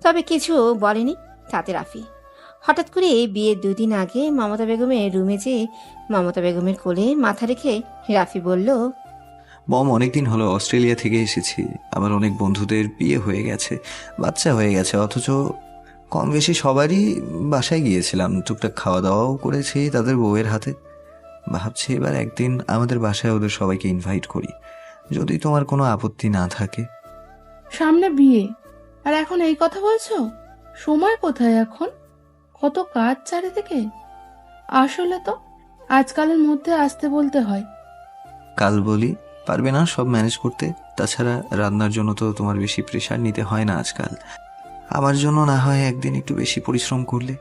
তবে কিছু বলেনি তাতে রাফি। হঠাৎ করে বিয়ের 2 দিন আগে মমতা বেগমের রুমে যেয়ে মমতা বেগমের কোলে মাথা রেখে রাফি বলল, মম, অনেকদিন হলো অস্ট্রেলিয়া থেকে এসেছি। আমার অনেক বন্ধুদের বিয়ে হয়ে গেছে, বাচ্চা হয়ে গেছে, অথচ কম বেশি সবারই বাসায় গিয়েছিলাম, টুকটাক খাওয়া দাওয়াও করেছি তাদের বউয়ের হাতে। ভাবছি এবার একদিন আমাদের বাসায় ওদের সবাইকে ইনভাইট করি, যদি তোমার কোনো আপত্তি না থাকে। সামনে বিয়ে, আর এখন এই কথা বলছো? সময় কোথায় এখন? কত কাজ চারিদিকে। আসলে তো আজকালের মধ্যে আসতে বলতে হয়। কাল বলি, পারবে না সব ম্যানেজ করতে? তাছাড়া রান্নার জন্য তো তোমার বেশি প্রেশার নিতে হয় না আজকাল। আমার জন্য না হয় একদিন একটু বেশি পরিশ্রম করলে।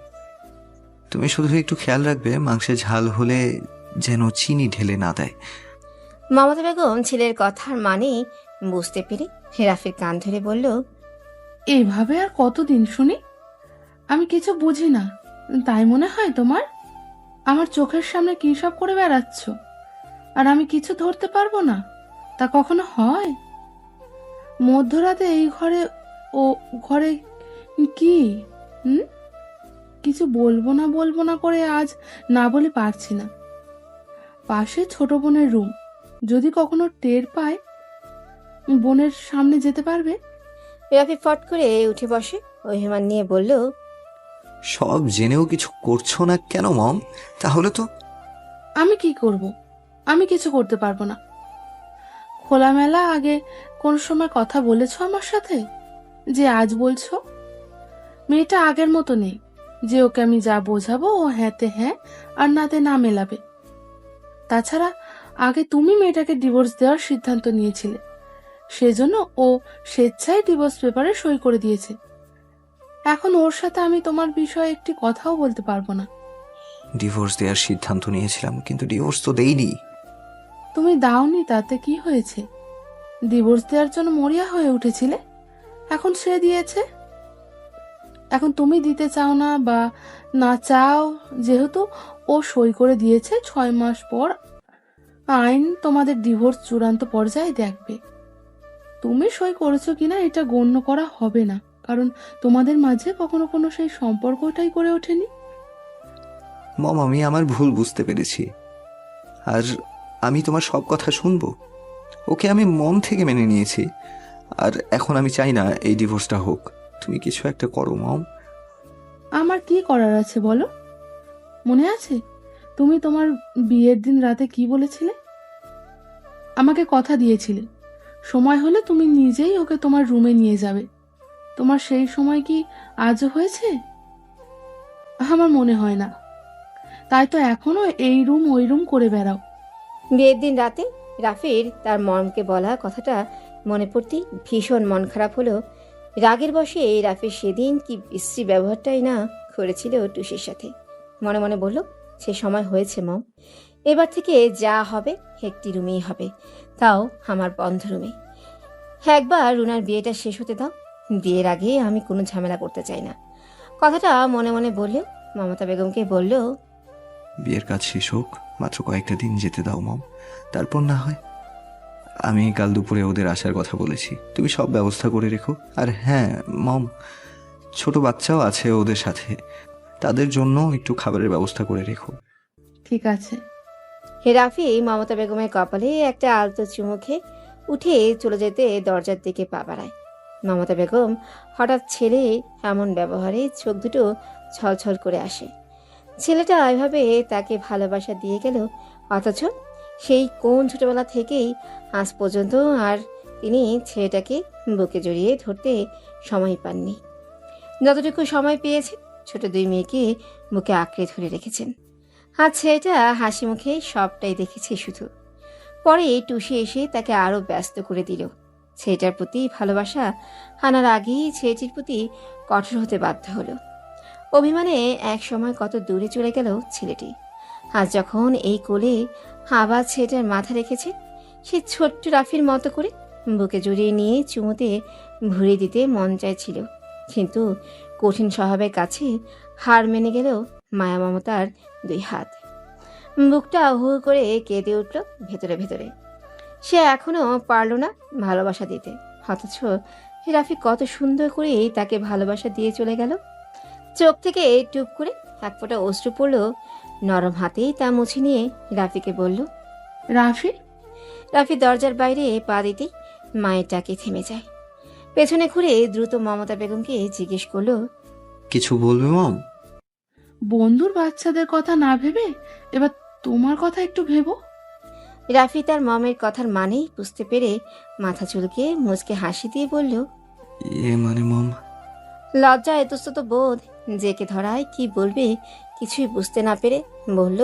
তুমি শুধু একটু খেয়াল রাখবে মাংসে ঝাল হলে যেন চিনি ঢেলে না দেয়। মমতা বেগম ছেলের কথার মানে বুঝতে পেরে রাফির কান ধরে বলল, এইভাবে আর কতদিন শুনি? আমি কিছু বুঝি না তাই মনে হয় তোমার? আমার চোখের সামনে কি সব করে বেড়াচ্ছ, আর আমি কিছু ধরতে পারবো না? তা কখনো হয়? মধ্যরাতে এই ঘরে, ও ঘরে কি? হুম, কিছু বলবো না করে আজ না বলে পারছি না। পাশে ছোট বোনের রুম, যদি কখনো টের পায় বোনের সামনে যেতে পারবে। রাফি ফট করে উঠে বসে অভিমান নিয়ে বলল, সব জেনেও কিছু করছো না কেন মম? তাহলে তো আমি কি করব? আমি কিছু করতে পারবো না। খোলামেলা আগে কোন সময় কথা বলেছো আমার সাথে যে আজ বলছো? মেয়েটা আগের মতো নেই যে ওকে আমি যা বোঝাবো ও হ্যাঁতে হ্যাঁ আর নাতে না মেলাবে। তাছাড়া আগে তুমি মেয়েটাকে ডিভোর্স দেওয়ার সিদ্ধান্ত নিয়েছিলে, সেজন্য ও স্বেচ্ছায় ডিভোর্স পেপারে সই করে দিয়েছে। এখন ওর সাথে আমি তোমার বিষয়ে একটি কথাও বলতে পারবো না। ডিভোর্স দেওয়ার সিদ্ধান্ত নিয়েছিলাম, কিন্তু ডিভোর্স তো দেইনি। তুমি দাওনি তাতে কি হয়েছে? ডিভোর্স দেওয়ার জন্য মরিয়া হয়ে উঠেছিলে, এখন সে দিয়েছে। এখন তুমি দিতে চাও না বা না চাও, যেহেতু ও সই করে দিয়েছে, 6 মাস পর আইন তোমাদের ডিভোর্স চূড়ান্ত পর্যায়ে দেখবে। তুমি সই করেছো কিনা এটা গণ্য করা হবে না, কারণ তোমাদের মাঝে কখনো কোনো সেই সম্পর্কটাই করে ওঠেনি। মম, আমি আমার ভুল বুঝতে পেরেছি, আর আমি তোমার সব কথা শুনবো। ওকে আমি মন থেকে মেনে নিয়েছি, আর এখন আমি চাই না এই ডিভোর্সটা হোক। তুমি কিছু একটা করো মম। আমার কি করার আছে বলো? মনে আছে তুমি তোমার বিয়ের দিন রাতে কি বলেছিলে? আমাকে কথা দিয়েছিলে সময় হলে তুমি নিজেই ওকে তোমার রুমে নিয়ে যাবে। তোমার সেই সময় কি আজও হয়েছে? আমার মনে হয় না। তাই তো এখনো এই রুম ওই রুম করে বেড়াও। বিয়ের দিন রাতে রাফির তার মমকে বলা কথাটা মনে পড়তেই ভীষণ মন খারাপ হলো। রাগের বশে রাফি সেদিন কি বিশ্রী ব্যবহারটাই না করেছিল টুসির সাথে। মনে মনে বলল, সে সময় হয়েছে মম, এবার থেকে যা হবে একটি রুমেই হবে, তাও আমার বন্ধ রুমে। একবার রুনার বিয়েটা শেষ হতে দাও, বিয়ের আগে আমি কোনো ঝামেলা করতে চাই না। কথাটা মনে মনে বললে মমতা বেগমকে বলল, বিয়ের কাজ শেষ হোক, মাত্র কয়েকটা দিন যেতে দাও মম, তারপর না হয়। আমি কাল দুপুরে ওদের আসার কথা বলেছি, তুমি সব ব্যবস্থা করে রেখো। আর হ্যাঁ মম, ছোট বাচ্চাও আছে ওদের সাথে, তাদের জন্য একটু খাবারের ব্যবস্থা করে রেখো। ঠিক আছে। হে রাফি মমতা বেগমের কপালে একটা আলতো চুমুখে উঠে চলে যেতে দরজার দিকে পা বাড়ায়। মমতা বেগম হঠাৎ ছেলে এমন ব্যবহারে চোখ দুটো ছলছল করে আসে। ছেলেটা এভাবে তাকে ভালোবাসা দিয়ে গেল, অথচ সেই কোন ছোটবেলা থেকেই আজ পর্যন্ত আর তিনি ছেলেটাকে বুকে জড়িয়ে ধরতে সময় পাননি। যতটুকু সময় পেয়েছে ছোট দুই মেয়েকে বুকে আঁকড়ে ধরে রেখেছেন। আজ ছেলেটা হাসি মুখে সবটাই দেখেছে শুধু। পরে টুসি এসে তাকে আরো ব্যস্ত করে দিল। ছেলেটার প্রতি ভালোবাসা আনার আগেই ছেলেটির প্রতি কঠোর হতে বাধ্য হলো। অভিমানে এক সময় কত দূরে চলে গেল ছেলেটি। আজ যখন এই কোলে আবার ছেলেটার মাথা রেখেছে, সে ছোট্ট রাফির মতো করে বুকে জড়িয়ে নিয়ে চুমুতে ভরিয়ে দিতে মন চাইছিল, কিন্তু কঠিন স্বভাবের কাছে হার মেনে গেলেও মায়া মমতার দুই হাত। বুকটা হু হু করে কেঁদে উঠল ভেতরে ভেতরে। সে এখনো পারল না ভালোবাসা দিতে, অথচ রাফি কত সুন্দর করে তাকে ভালোবাসা দিয়ে চলে গেল। চোখ থেকে টুপ করে এক ফোঁটা অশ্রু পড়ল। নরম হাতেই তা মুছে নিয়ে রাফিকে বলল, রাফি, রাফি দরজার বাইরে পা দিতেই মায়ের ডাকে থেমে যায়। পেছনে ঘুরে দ্রুত মমতা বেগমকে জিজ্ঞেস করলো, কিছু বলবে মম? বন্ধুর বাচ্চাদের কথা না ভেবে এবার তোমার কথা একটু ভেবো। রাফি তার মমের কথার মানে বুঝতে পেরে মাথা চুলকে মুচকে হাসি দিয়ে বলল, মানে মম, লজ্জা এতস্তত বোধ জেকে ধরায় কি বলবে কিছুই বুঝতে না পেরে বলল,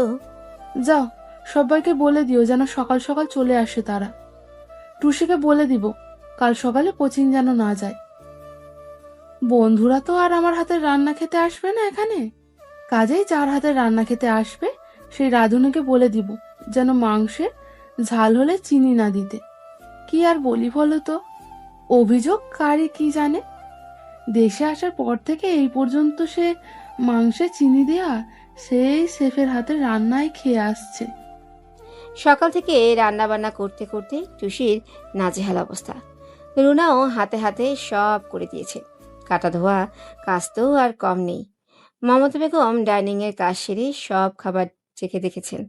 যাও, সবাইকে বলে দিও যেন সকাল সকাল চলে আসে তারা। টুসিকে বলে দিব কাল সকালে কোচিং যেন না যায়। বন্ধুরা তো আর আমার হাতের রান্না খেতে আসবে না এখানে, কাজেই যার হাতের রান্না খেতে আসবে সেই রাঁধুনিকে বলে দিব যেন মাংসের ঝাল হলে চিনি না দিতে। কি আর বলি বলো তো, অভিযোগ কারি কি জানে। দেশে আসার পর থেকে এই পর্যন্ত সে মাংসে চিনি দেয়া সেই শেফের হাতের রান্নাই খেয়ে আসছে। সকাল থেকে রান্না বান্না করতে করতে টুসির নাজেহাল অবস্থা। রুনাও হাতে হাতে সব করে দিয়েছে, কাটা ধোয়া কাজ তো আর কম নেই। মমতা বেগম ডাইনিং এর কাজ সেরে সব খাবার চেখে দেখেছেন।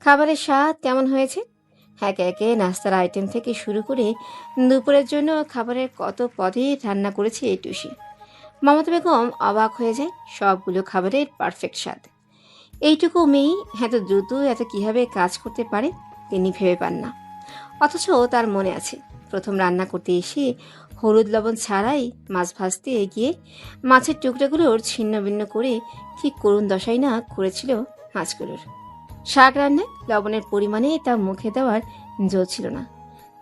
খাবারের স্বাদ কেমন হয়েছে, একে একে নাস্তার আইটেম থেকে শুরু করে দুপুরের জন্য খাবারের কত পদে রান্না করেছে এই টুসি। মমতা বেগম অবাক হয়ে যায় সবগুলো খাবারের পারফেক্ট স্বাদ। এইটুকু মেয়ে এত দ্রুত এত কিভাবে কাজ করতে পারে তিনি ভেবে পান না। অথচ তার মনে আছে প্রথম রান্না করতে এসে হলুদ লবণ ছাড়াই মাছ ভাজতে গিয়ে মাছের টুকরোগুলোর ছিন্ন ভিন্ন করে কি করুণ দশাই না করেছিল মাছগুলোর। শাক রান্নায় লবণের পরিমাণে তা মুখে দেওয়ার জো ছিল না।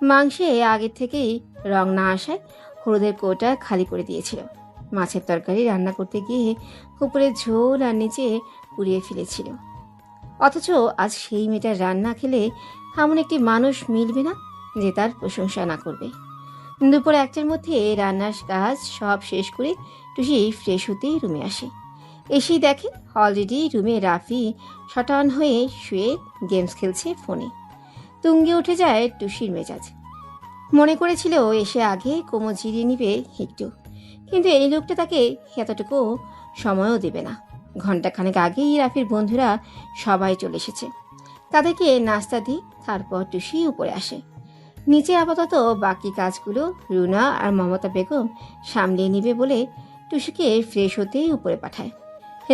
মাংসে আগে থেকেই রং না আসায় হলুদের কৌটা খালি করে দিয়েছিল। মাছের তরকারি রান্না করতে গিয়ে উপরে ঝোল আর নিচে পুড়িয়ে ফেলেছিল। অথচ আজ সেই মেয়েটার রান্না খেলে এমন একটি মানুষ মিলবে না যে তার প্রশংসা না করবে। দুপুর 1টার মধ্যে রান্নার কাজ সব শেষ করে টুসি ফ্রেশ হতেই রুমে আসে। এসেই দেখে অলরেডি রুমে রাফি শটান হয়ে শুয়ে গেমস খেলছে ফোনে। তুঙ্গে উঠে যায় টুসির মেজাজ। মনে করেছিল এসে আগে কোমর জিরিয়ে নিবে একটু, কিন্তু এই লোকটা তাকে এতটুকু সময়ও দেবে না। ঘন্টাখানেক আগেই রাফির বন্ধুরা সবাই চলে এসেছে। তাদেরকে নাস্তা দিয়ে তারপর টুসি উপরে আসে। নিচে আপাতত বাকি কাজগুলো রুনা আর মমতা বেগম সামলিয়ে নিবে বলে টুসিকে ফ্রেশ হতেই উপরে পাঠায়।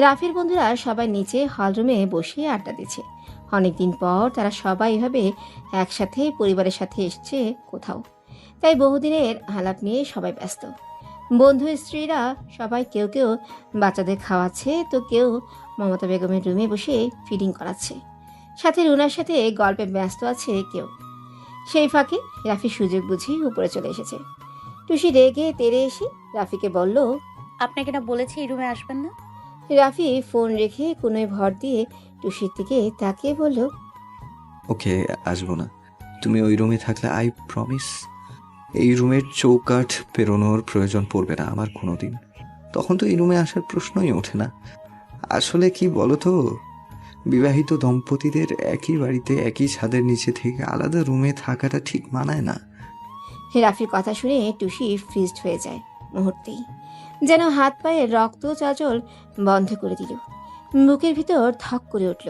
রাফির বন্ধুরা সবাই নিচে হলরুমে বসে আড্ডা দিচ্ছে। অনেকদিন পর তারা সবাই এভাবে একসাথে পরিবারের সাথে এসছে কোথাও, তাই বহুদিনের আলাপ নিয়ে সবাই ব্যস্ত। বন্ধু স্ত্রীরা সবাই কেউ কেউ বাচ্চাদের খাওয়াচ্ছে, তো কেউ মমতা বেগমের রুমে বসে ফিডিং করাচ্ছে। সাথে রুনার সাথে গল্পে ব্যস্ত আছে কেউ। সেই ফাঁকে রাফি সুযোগ বুঝে উপরে চলে এসেছে। টুসি রেগে তেড়ে এসে রাফিকে বলল, আপনাকে না বলেছি এই রুমে আসবেন না। রাফি ফোন রেখে কোনোয় ভর দিয়ে টুসির দিকে তাকিয়ে বলল, ওকে, আসবো না। তুমি ওই রুমে থাকলে আই প্রমিস এই রুমের চৌকাঠ পেরোনোর প্রয়োজন পড়বে না আমার কোনোদিন। তখন তো এই রুমে আসার প্রশ্নই ওঠে না। আসলে কি বলো তো, বিবাহিত দম্পতিদের একই বাড়িতে একই ছাদের নিচে থেকে আলাদা রুমে থাকাটা ঠিক মানায় না। রাফির কথা শুনে টুসি ফ্রিজড হয়ে যায় মুহূর্তেই, যেন হাত পায়ে রক্ত চাচল বন্ধ করে দিল। বুকের ভিতর ধক করে উঠল।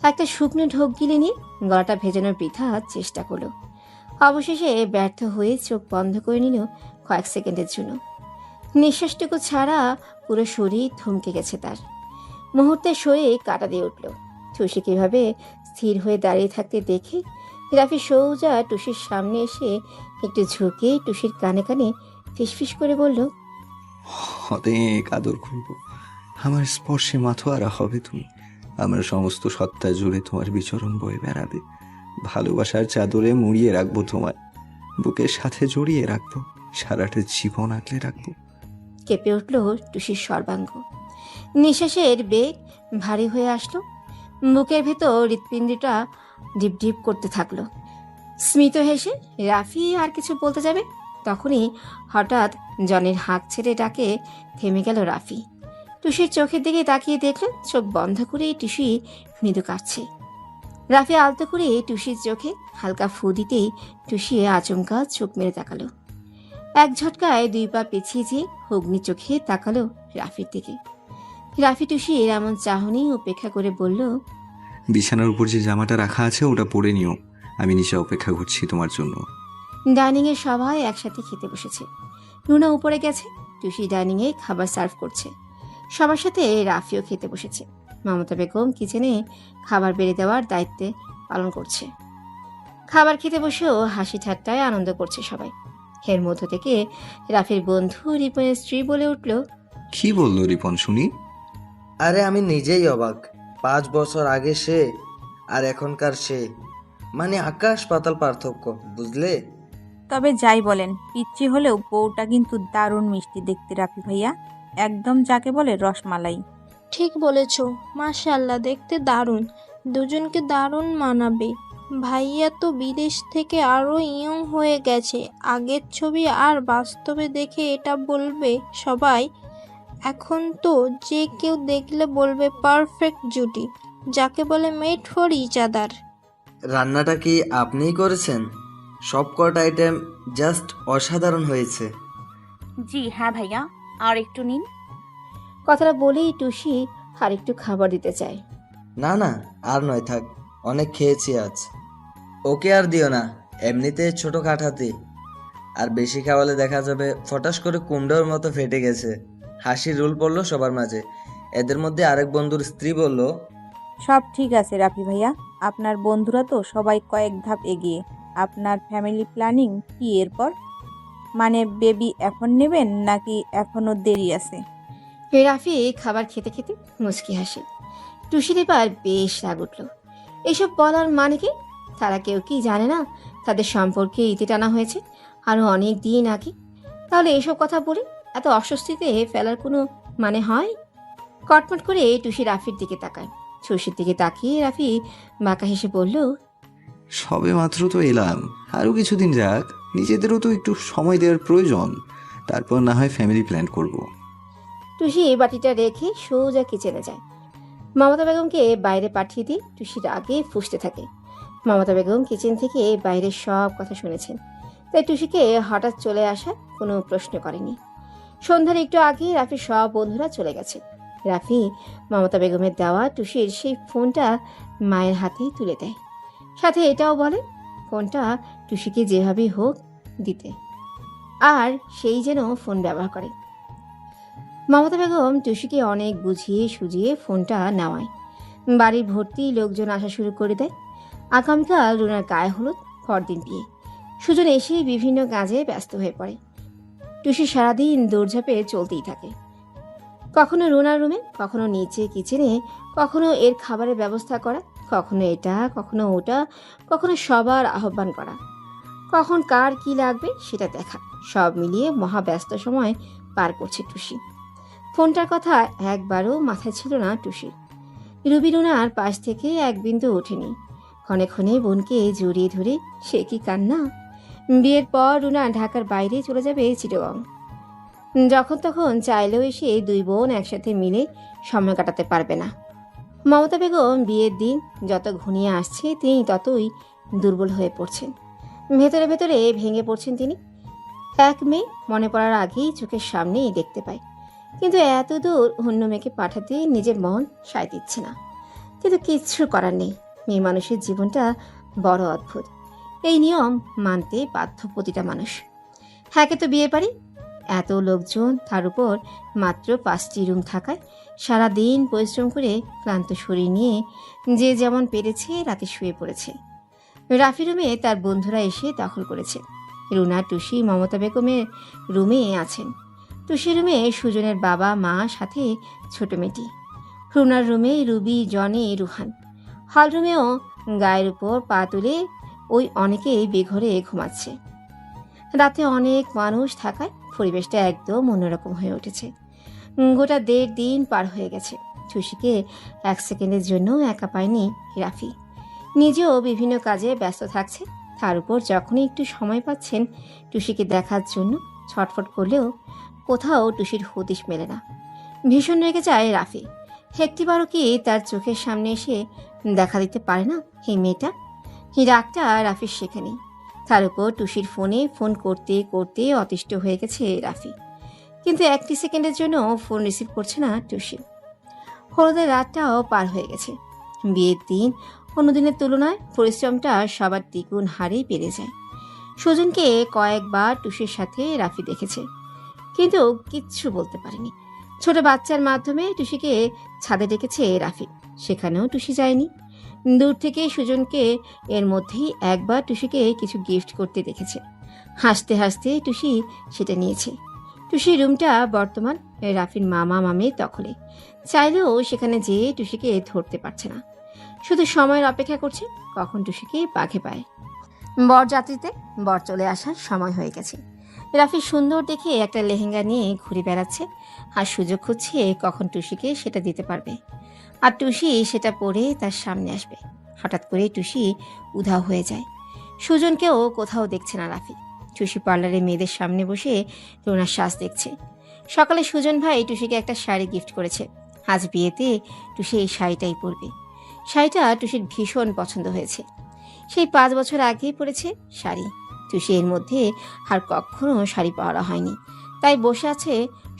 একটা শুকনো ঢোক গিলে নিয়ে গলাটা ভেজানোর বৃথা চেষ্টা করলো। অবশেষে ব্যর্থ হয়ে চোখ বন্ধ করে নিল কয়েক সেকেন্ডের জন্য। নিঃশ্বাসটুকু ছাড়া পুরো শরীর থমকে গেছে তার। মুহূর্তে শরীর কাটা দিয়ে উঠল। টুসি কিভাবে স্থির হয়ে দাঁড়িয়ে থাকতে দেখে রাফি সোজা টুসির সামনে এসে একটু ঝুঁকে টুসির কানে কানে ফিসফিস করে বলল, অনেক আদর করবো, আমার স্পর্শে মাথোয়ারা হবে তুমি। আমার সমস্ত সত্তা জুড়ে তোমার বিচরণ বয়ে বেড়াবে। ভালোবাসার চাদরে মুড়িয়ে রাখবো তোমায়, বুকের সাথে জড়িয়ে রাখবো, সারাটা জীবন আগলে রাখবো। কেঁপে উঠল টুসির সর্বাঙ্গ। নিঃশ্বাসের বেগ ভারী হয়ে আসলো। বুকের ভেতর হৃৎপিণ্ডটা ডিপ ডিপ করতে থাকলো। স্মিত হেসে রাফি আর কিছু বলতে যাবে, তখনই হঠাৎ জনের হাঁক ছেড়ে ডাকে থেমে গেল রাফি। টুসির চোখের দিকে তাকিয়ে দেখল চোখ বন্ধ করে টুসি মৃদু কাঁদছে। রাফি আলতো করে টুসির চোখে হালকা ফু দিতেই টুসি আচমকা চোখ মেরে তাকালো। এক ঝটকায় 2 পা পিছিয়ে যেয়ে অগ্নি চোখে তাকালো রাফির দিকে। রাফি টুসির এমন চাহনি উপেক্ষা করে বলল, বিছানার উপর যে জামাটা রাখা আছে ওটা পরে নিও, আমি নিচে অপেক্ষা করছি তোমার জন্য। ডাইনিংয়ে সবাই একসাথে খেতে বসেছে। রুনা উপরে গেছে, টুসি ডাইনিংয়ে খাবার সার্ভ করছে। সবার সাথে রাফিও খেতে বসেছে। মমতা বেগম কিচেনে খাবার বেড়ে দেওয়ার দায়িত্বে পালন করছে। খাবার খেতে বসেও হাসি ঠাট্টায় আনন্দ করছে সবাই। এর মধ্য থেকে রাফির বন্ধু রিপনের স্ত্রী বলে উঠল, কি বললো রিপন শুনি? আরে আমি নিজেই অবাক। 5 বছর আগে সে আর এখনকার সে, মানে আকাশ পাতাল পার্থক্য, বুঝলে? তবে যাই বলেন, পিচ্চি হলেও বউটা কিন্তু দারুণ মিষ্টি দেখতে রাফি ভাইয়া, একদম যাকে বলে রসমালাই। ঠিক বলেছ, মাশাআল্লাহ, দেখতে দারুণ, দুজনকে দারুণ মানাবে। ভাইয়া তো বিদেশ থেকে আরো ইয়ং হয়ে গেছে, আগের ছবি আর বাস্তবে দেখে এটা বলবে সবাই। এখন তো যে কেউ দেখলে বলবে পারফেক্ট জুটি, যাকে বলে মেড ফর ইচ আদার। রান্নাটা কি আপনিই করেছেন? সব কটা আইটেম জাস্ট অসাধারণ হয়েছে। জি হ্যাঁ ভাইয়া, আর একটু নিন। কথাটা বলেই টুসি আর একটু খাবার দিতে চায়। না না, আর নয়, থাক, অনেক খেয়েছি আজ। ওকে আর দিও না, এমনিতে ছোট কাঠাতে। আর বেশি খাওয়ালে দেখা যাবে ফটাস করে কুমড়োর মতো ফেটে গেছে। হাসির রোল পড়লো সবার মাঝে। এদের মধ্যে আরেক বন্ধুর স্ত্রী বলল, সব ঠিক আছে রাফি ভাইয়া, আপনার বন্ধুরা তো সবাই কয়েক ধাপ এগিয়ে। আপনার ফ্যামিলি প্ল্যানিং কি এরপর? মানে বেবি এখন নেবেন নাকি এখনো দেরি আছে? রাফি খাবার খেতে খেতে মুচকি হাসে। টুসির এবার বেশ রাগ উঠল। এসব বলার মানে কি? তারা কেউ কি জানে না তাদের সম্পর্কে ইতি টানা হয়েছে আরো অনেক দিন আগে? তাহলে এসব কথা বলে এত অস্বস্তিতে ফেলার কোনো মানে হয়? কটমট করে টুসি রাফির দিকে তাকায়। টুসির দিকে তাকিয়ে রাফি বাঁকা হেসে বলল, সবে মাত্র তো এলাম, আরও কিছুদিন যাক, নিজেদেরও তো একটু সময় দেওয়ার প্রয়োজন, তারপর না হয় ফ্যামিলি প্ল্যান করব। টুসি বাটিটা রেখে সোজা কিচেনে যায়। মমতা বেগমকে বাইরে পাঠিয়ে দিয়ে টুসি রাগে ফুঁসতে থাকে। মমতা বেগম কিচেন থেকে বাইরের সব কথা শুনেছেন, তাই টুসিকে হঠাৎ চলে আসা কোনো প্রশ্ন করেনি। সন্ধ্যার একটু আগে রাফির সব বন্ধুরা চলে গেছে। রাফি মমতা বেগমের দেওয়া টুসির সেই ফোনটা মায়ের হাতে তুলে দেয়, সাথে এটাও বলে ফোনটা টুসিকে যেভাবেই হোক দিতে, আর সেই যেন ফোন ব্যবহার করে। মমতা বেগম টুসিকে অনেক বুঝিয়ে সুঝিয়ে ফোনটা নেওয়ায়। বাড়ির ভর্তি লোকজন আসা শুরু করে দেয়। আগামীকাল রুনার গায়ে হলুদ, পরদিন বিয়ে। সুজন এসে বিভিন্ন কাজে ব্যস্ত হয়ে পড়ে। টুসি সারাদিন দৌড়ঝাঁপে চলতেই থাকে, কখনো রুনার রুমে, কখনো নিচে কিচেনে, কখনো এর খাবারের ব্যবস্থা করা, কখনো এটা, কখনো ওটা, কখনো সবার আহ্বান করা, কখন কার কি লাগবে সেটা দেখা। সব মিলিয়ে মহাব্যস্ত সময় পার করছে টুসি। ফোনটার কথা একবারও মাথায় ছিল না টুসির। রুবি রুনার পাশ থেকে এক বিন্দু ওঠেনি। ক্ষণে ক্ষণে বোনকে জড়িয়ে ধরে সে কি কান্না! বিয়ের পর রুনা ঢাকার বাইরে চলে যাবে চিটাগং। যখন তখন চাইলেও এসে দুই বোন একসাথে মিলে সময় কাটাতে পারবে না। মমতা বেগম বিয়ের দিন যত ঘনিয়ে আসছে তিনি ততই দুর্বল হয়ে পড়ছেন। ভেতরে ভেতরে ভেঙে পড়ছেন তিনি। এক মেয়ে মনে পড়ার আগেই চোখের সামনেই দেখতে পায়, কিন্তু এত দূর অন্য মেয়েকে পাঠাতে নিজের মন সায় দিচ্ছে না। কিন্তু কিচ্ছু করার নেই, মেয়ে মানুষের জীবনটা বড় অদ্ভুত। এই নিয়ম মানতে বাধ্য প্রতিটা মানুষ। হ্যাঁকে তো বিয়ে বাড়ি, এত লোকজন, তার উপর মাত্র 5টি রুম থাকায় সারাদিন পরিশ্রম করে ক্লান্ত শরীর নিয়ে যে যেমন পেরেছে রাতে শুয়ে পড়েছে। রাফি রুমে তার বন্ধুরা এসে দখল করেছে। রুনা, টুসি, মমতা বেগমের রুমে আছেন। টুসি রুমে সুজনের বাবা মা, সাথে ছোট মেয়েটি। রুনার রুমে রুবি, জনি, রুহান। হল রুমেও গায়ের উপর পা তুলে ওই অনেকেই বেঘরে ঘুমাচ্ছে। রাতে অনেক মানুষ থাকায় পরিবেশটা একদম অন্যরকম হয়ে উঠেছে। গোটা 1.5 দিন পার হয়ে গেছে। টুসিকে 1 সেকেন্ডের জন্য একা পায়নি রাফি। নিজেও বিভিন্ন কাজে ব্যস্ত থাকছে, তার উপর যখনই একটু সময় পাচ্ছেন টুসিকে দেখার জন্য ছটফট করলেও কোথাও টুসির হদিশ মেলে না। ভীষণ রেগে যায় রাফি। একটিবারও কি তার চোখের সামনে এসে দেখা দিতে পারে না এই মেয়েটা? এই রাগটা রাফির শেখেনি। তার উপর টুসির ফোনে ফোন করতে করতে অতিষ্ঠ হয়ে গেছে রাফি, কিন্তু 1 সেকেন্ডের জন্য ফোন রিসিভ করছে না টুসি। হলুদের রাতটাও পার হয়ে গেছে। বিয়ের দিন অন্য দিনের তুলনায় পরিশ্রমটা সবার দ্বিগুণ হারে বেড়ে যায়। সুজনকে কয়েকবার টুসির সাথে রাফি দেখেছে, কিন্তু কিচ্ছু বলতে পারেনি। ছোট বাচ্চার মাধ্যমে টুসিকে ছাদে ডেকেছে রাফি, সেখানেও টুসি যায়নি। দূর থেকে সুজনকে এর মধ্যেই একবার টুসিকে কিছু গিফট করতে দেখেছে। হাসতে হাসতে টুসি সেটা নিয়েছে। টুসির রুমটা বর্তমান রাফির মামা মামির দখলে। চাইলেও সেখানে যেয়ে টুসিকে ধরতে পারছে না, শুধু সময়ের অপেক্ষা করছে কখন টুসিকে বাঘে পায়। বরযাত্রীতে বর চলে আসার সময় হয়ে গেছে। রাফি সুন্দর দেখে একটা লেহেঙ্গা নিয়ে ঘুরে বেড়াচ্ছে আর সুযোগ খুঁজছে কখন টুসিকে সেটা দিতে পারবে, আর টুসি সেটা পরে তার সামনে আসবে। হঠাৎ করে টুসি উধাও হয়ে যায়। সুজনকেও কোথাও দেখছে না রাফি। টুসি পার্লারে মেয়েদের সামনে বসে রুনার সাজ দেখছে। সকালে সুজন ভাই টুসিকে একটা শাড়ি গিফট করেছে। আজ বিয়েতে টুসি এই শাড়িটাই পরবে। শাড়িটা টুসির ভীষণ পছন্দ হয়েছে। সেই 5 বছর আগেই পরেছে শাড়ি। টুসি এর মধ্যে আর কখনো শাড়ি পরা হয়নি, তাই বসে আছে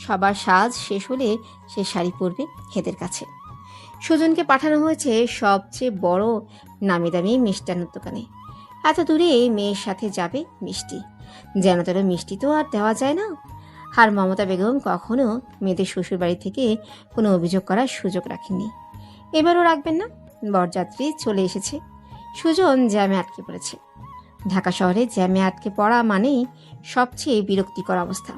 সবার সাজ শেষ হলে সে শাড়ি পরবে এদের কাছে। সুজনকে পাঠানো হয়েছে সবচেয়ে বড় নামি দামি মিষ্টান্নের দোকানে। এত দূরে মেয়ের সাথে যাবে মিষ্টি, যেন তেন মিষ্টি তো আর দেওয়া যায় না। আর মমতা বেগম কখনো মেয়েদের শ্বশুরবাড়ি থেকে কোনো অভিযোগ করার সুযোগ রাখেননি, এবারও রাখবেন না। বরযাত্রী চলে এসেছে। সুজন জ্যামে আটকে পড়েছে। ঢাকা শহরে জ্যামে আটকে পড়া মানেই সবচেয়ে বিরক্তিকর অবস্থা।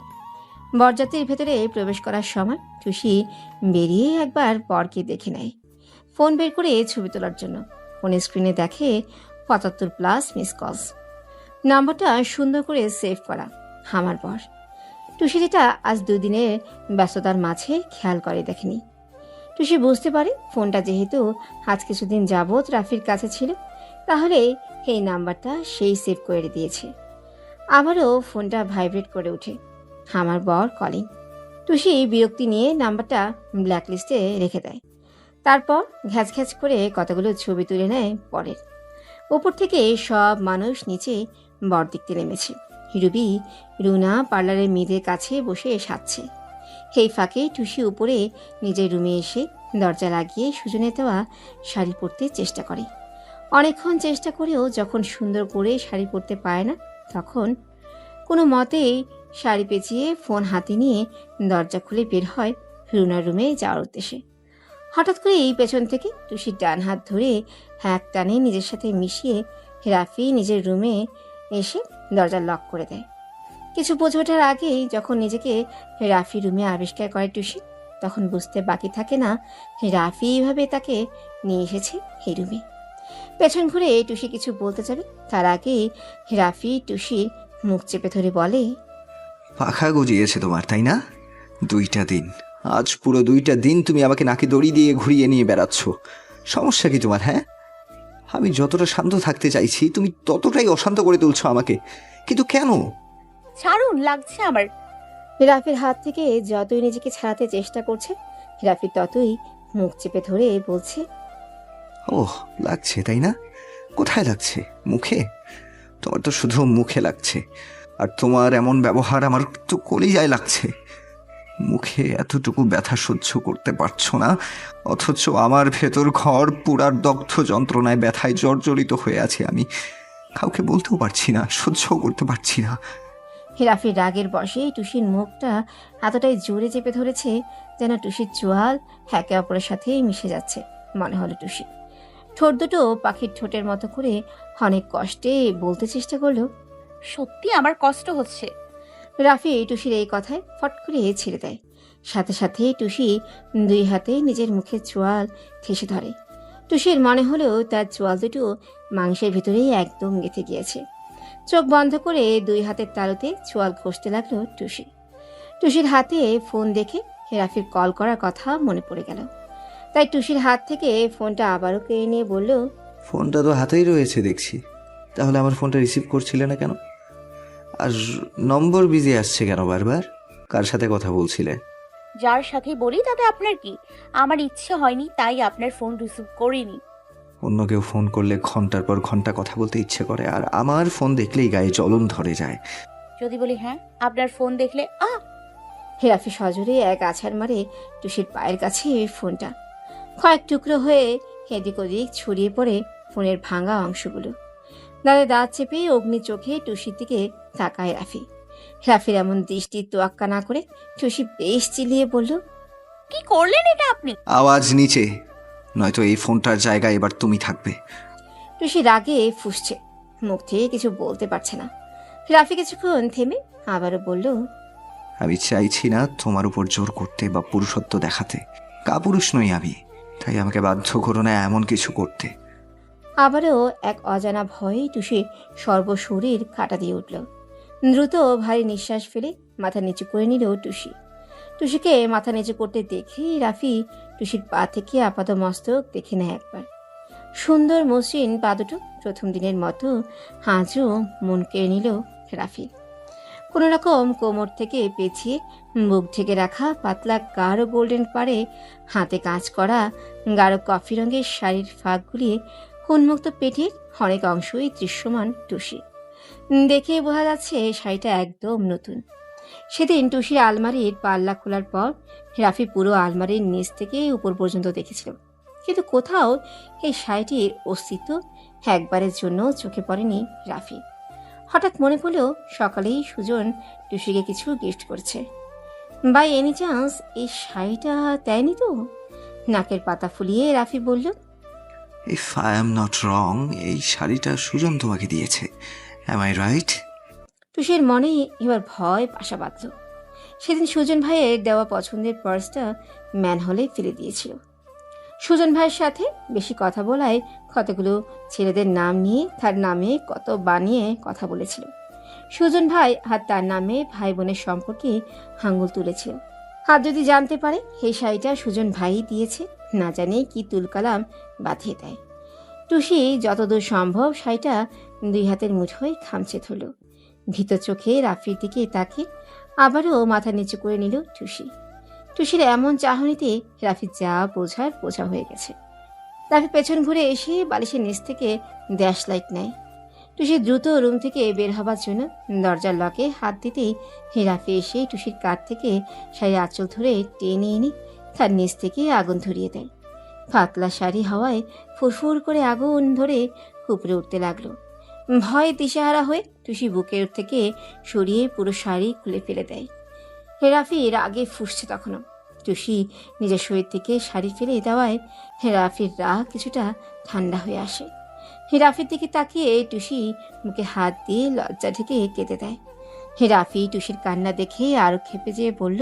বরযাত্রীর ভেতরে প্রবেশ করার সময় টুসি বেরিয়ে একবার বরকে দেখে নেয়। ফোন বের করে ছবি তোলার জন্য ফোনের স্ক্রিনে দেখে ৭৫+ মিস কলস। নাম্বারটা সুন্দর করে সেভ করা আমার বর। টুসি যেটা আজ 2 দিনের ব্যস্ততার মাঝে খেয়াল করে দেখেনি। টুসি বুঝতে পারে ফোনটা যেহেতু আজ কিছুদিন যাবৎ রাফির কাছে ছিল, তাহলে এই নাম্বারটা সেই সেভ করে দিয়েছে। আবারও ফোনটা ভাইব্রেট করে ওঠে। আমার বর কলিং। টুসি বিরক্তি নিয়ে নাম্বারটা ব্ল্যাকলিস্টে রেখে দেয়। তারপর ঘ্যাচ ঘ্যাচ করে কতগুলো ছবি তুলে নেয় বরের। ওপর থেকে সব মানুষ নিচে বর দেখতে নেমেছে। রুবি, রুনা পার্লারের মেয়েদের কাছে বসে সাজছে। এই ফাঁকে টুসি উপরে নিজের রুমে এসে দরজা লাগিয়ে সুজনের দেওয়া শাড়ি পরতে চেষ্টা করে। অনেকক্ষণ চেষ্টা করেও যখন সুন্দর করে শাড়ি পরতে পারে না, তখন কোনো মতেই শাড়ি পেঁচিয়ে ফোন হাতে নিয়ে দরজা খুলে বের হয় রুনার রুমে যাওয়ার উদ্দেশ্যে। হঠাৎ করে এই পেছন থেকে টুসির ডান হাত ধরে এক টানে নিজের সাথে মিশিয়ে রাফি নিজের রুমে এসে দরজা লক করে দেয়। কিছু বোঝে ওঠার আগেই যখন নিজেকে রাফি রুমে আবিষ্কার করে টুসি, তখন বুঝতে বাকি থাকে না রাফি এইভাবে তাকে নিয়ে এসেছে এই রুমে। পেছন ঘুরে টুসি কিছু বলতে যাবে, তার আগেই রাফি টুসির মুখ চেপে ধরে বলে, পাখা গজিয়েছে তোমার, তাই না? 2টা দিন, আজ পুরো 2টা দিন তুমি আমাকে নাকে দড়ি দিয়ে ঘুরিয়ে নিয়ে বেড়াচ্ছ। সমস্যা কি তোমার? হ্যাঁ, আমি যতটা শান্ত থাকতে চাইছি তুমি ততটাই অশান্ত করে তুলছো আমাকে, কিন্তু কেন? ছাড়ুন, লাগছে আমার। রাফির হাত থেকে যতই নিজেকে ছাড়াতে চেষ্টা করছে, রাফি ততই মুখ চেপে ধরে বলছে, ওহ, লাগছে তাই না? কোথায় লাগছে? মুখে? তোমার তো শুধু মুখে লাগছে, আর তোমার এমন ব্যবহার আমার তো কলিজায় লাগছে। মুখে এতটুকু ব্যথা সহ্য করতে পারছো না, অথচ আমার ভেতর ঘর পুরার দগ্ধ যন্ত্রণায় ব্যথায় জর্জরিত হয়ে আছে। আমি কাউকে বলতেও পারছি না, সহ্যও করতে পারছি না। রাফির রাগের বশে টুসির মুখটা এতটাই জোরে চেপে ধরেছে যেন টুসির চোয়াল একে অপরের সাথে মিশে যাচ্ছে মনে হলো টুসি। ঠোঁট দুটো পাখির ঠোঁটের মতো করে অনেক কষ্টে বলতে চেষ্টা করলো, সত্যি আমার কষ্ট হচ্ছে। রাফি টুসির এই কথায় ফট করে ছেড়ে দেয়। সাথে সাথে টুসি 2 হাতে নিজের মুখের চোয়াল ঠেসে ধরে। টুসির মনে হলো তার চোয়াল দুটো মাংসের ভিতরেই একদম গেঁথে গিয়েছে। চোখ বন্ধ করে 2 হাতের তালুতে চোয়াল ঘষতে লাগলো টুসি। টুসির হাতে ফোন দেখে রাফির কল করার কথা মনে পড়ে গেল, তাই টুসির হাত থেকে ফোনটা আবারও কেড়ে নিয়ে বলল, ফোনটা তো হাতেই রয়েছে দেখছি, তাহলে আমার ফোনটা রিসিভ করছিলে না কেন? আর নম্বর বিজি আসছে কেন বারবার? কার সাথে কথা বলছিলে? যার সাথে বলি তাতে আপনার কি? আমার ইচ্ছে হয়নি, তাই আপনার ফোন রিসিভ করিনি। অন্য কেউ ফোন করলে ঘন্টার পর ঘন্টা কথা বলতে ইচ্ছে করে, আর আমার ফোন দেখলেই গায়ে জ্বলন ধরে যায়। যদি বলি হ্যাঁ, আপনার ফোন দেখলে রাফি সজোরে এক আছাড় মারে টুসির পায়ের কাছে ফোনটা। কয়েক টুকরো হয়ে এদিক ওদিক ছড়িয়ে পড়ে ফোনের ভাঙা অংশগুলো। দাঁতে দাঁত চেপে অগ্নি চোখে টুসির দিকে তাকায় রাফি। রাফির এমন দৃষ্টি তোয়াক্কা না করে টুসি বেশ চিল্লিয়ে বলল, কি করলেন এটা আপনি? আওয়াজ নিচে, নয়তো এই ফোনটার জায়গায় এবার তুমি থাকবে। টুসি রাগে ফুঁসছে, মুখ থেকে কিছু বলতে পারছে না। রাফি কিছুক্ষণ থেমে আবারও বলল, আমি চাইছি না তোমার উপর জোর করতে বা পুরুষত্ব দেখাতে। কাপুরুষ নই আমি, তাই আমাকে বাধ্য করো না এমন কিছু করতে। আবারও এক অজানা ভয়ে টুসি সর্বশরীর কাটা দিয়ে উঠল। দ্রুত ভারী নিঃশ্বাস ফেলে মাথা নিচু করে নিল টুসি। টুসিকে মাথা নিচু করতে দেখে রাফি টুসির পা থেকে আপাত মস্তক দেখে নেয় একবার। সুন্দর মসৃণ পা দুটো প্রথম দিনের মতো হাজও মন কেড়ে নিল রাফি। কোনো রকম কোমর থেকে পেঁচিয়ে বুক ঢেকে রাখা পাতলা গাঢ় গোল্ডেন পাড়ে হাতে কাজ করা গাঢ় কফি রঙের শাড়ির ফাঁক গুলিয়ে উন্মুক্ত পেটের অনেক অংশই দৃশ্যমান টুসি। দেখে বোঝা যাচ্ছে শাড়িটা একদম নতুন। সেদিন টুসির আলমারির পাল্লা খোলার পর রাফি পুরো আলমারির নিচ থেকে উপর পর্যন্ত দেখেছিল, কিন্তু কোথাও এই শাড়িটির অস্তিত্ব একবারের জন্য চোখে পড়েনি রাফি। হঠাৎ মনে পড়লেও সকালেই সুজন টুসিকে কিছু গিফট করছে। বাই এনি চান্স এই শাড়িটা দেয়নি তো? নাকের পাতা ফুলিয়ে রাফি বলল, if I am not wrong, এই শাড়িটা সুজন তোমাকে দিয়েছে। Am I right? টুসির মনে এবার ভয় পাশা বাঁধল। সেদিন সুজন ভাইয়ের দেওয়া পছন্দের পার্সটা ম্যানহোলে ফেলে দিয়েছিল। সুজন ভাইয়ের সাথে বেশি কথা বলায় কতগুলো ছেলেদের নাম নিয়ে তার নামে কত বানিয়ে কথা বলেছিল। সুজন ভাই আর তার নামে ভাই বোনের সম্পর্কে আঙুল তুলেছিল। আর যদি জানতে পারে এই শাড়িটা সুজন ভাই দিয়েছে, না জানে কি তুলকালাম বাঁধিয়ে দেয়। টুসি যতদূর সম্ভব শাড়িটা দুই হাতের মুঠোয় খামচে ধরল। ভীত চোখে রাফির দিকে তাকে আবারও মাথা নিচু করে নিল টুসি। টুসির এমন চাহনিতে রাফি যা বোঝা হয়ে গেছে। রাফি পেছন ঘুরে এসে বালিশের নিচ থেকে ড্যাশ লাইট নেয়। টুসি দ্রুত রুম থেকে বের হবার জন্য দরজার লকে হাত দিতেই রাফি এসে টুসির কাঁধ থেকে শাড়ির আঁচল ধরে টেনে এনে তার নিচ থেকে আগুন ধরিয়ে দেয়। পাতলা শাড়ি হাওয়ায় ফুরফুর করে আগুন ধরে উপরে উঠতে লাগলো। ভয়ে দিশেহারা হয়ে টুসি বুকের থেকে সরিয়ে পুরো শাড়ি খুলে ফেলে দেয়। রাফি রাগে ফুঁসছে তখনও। টুসি নিজের শরীর থেকে শাড়ি ফেলে দেওয়ায় রাফির রাগ কিছুটা ঠান্ডা হয়ে আসে। রাফির দিকে তাকিয়ে টুসি মুখে হাত দিয়ে লজ্জা ঢেকে কেঁদে দেয়। রাফি টুসির কান্না দেখে আরো ক্ষেপে যেয়ে বলল,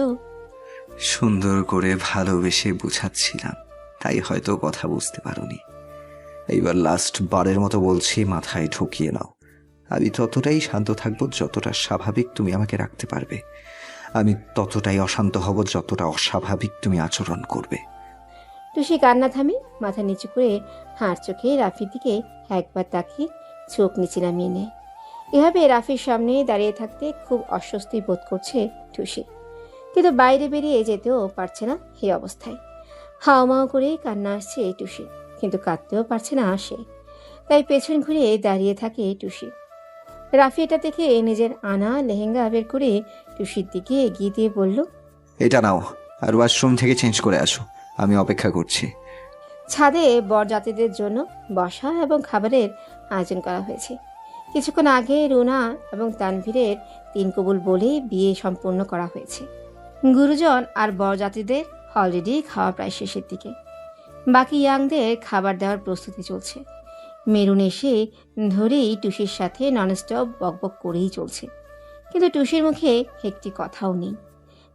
সুন্দর করে ভালোবেসে বুঝাচ্ছিলাম, তাই হয়তো কথা বুঝতে পারোনি। এইবার লাস্ট বারের মতো বলছি, মাথায় ঢুকিয়ে নাও। আমি ততটাই শান্ত থাকবো যতটা স্বাভাবিক তুমি আমাকে রাখতে পারবে। আমি ততটাই অশান্ত হব যতটা অস্বাভাবিক তুমি আচরণ করবে। টুসি কান্না থামি মাথা নিচু করে হাড় চোখে রাফির দিকে একবার তাকিয়ে চোখ নিচে নামিয়ে নেয়। এভাবে রাফির সামনে দাঁড়িয়ে থাকতে খুব অস্বস্তি বোধ করছে টুসি, কিন্তু বাইরে বেরিয়ে যেতেও পারছে না। এই অবস্থায় হাওমাও করে কান্না আসছে টুসি, কিন্তু কাঁদতেও পারছে না সে। তাই পেছন ঘুরে দাঁড়িয়ে থাকে টুসি। রাফি এটা দেখে নিজের আনা লেহেঙ্গা বের করে টুসির দিকে এগিয়ে দিয়ে বলল, এটা নাও, আর ওয়াশরুম থেকে চেঞ্জ করে আসো, আমি অপেক্ষা করছি। ছাদে বরযাত্রীদের জন্য বসা এবং খাবারের আয়োজন করা হয়েছে। কিছুক্ষণ আগে রুনা এবং তানভীরের 3 কবুল বলে বিয়ে সম্পূর্ণ করা হয়েছে। গুরুজন আর বরযাত্রীদের অলরেডি খাওয়া প্রায় শেষের দিকে। বাকি ইয়াংদের খাবার দেওয়ার প্রস্তুতি চলছে। মেরুন এসে ধরেই টুসির সাথে ননস্টপ বকবক করেই চলছে, কিন্তু টুসির মুখে একটি কথাও নেই,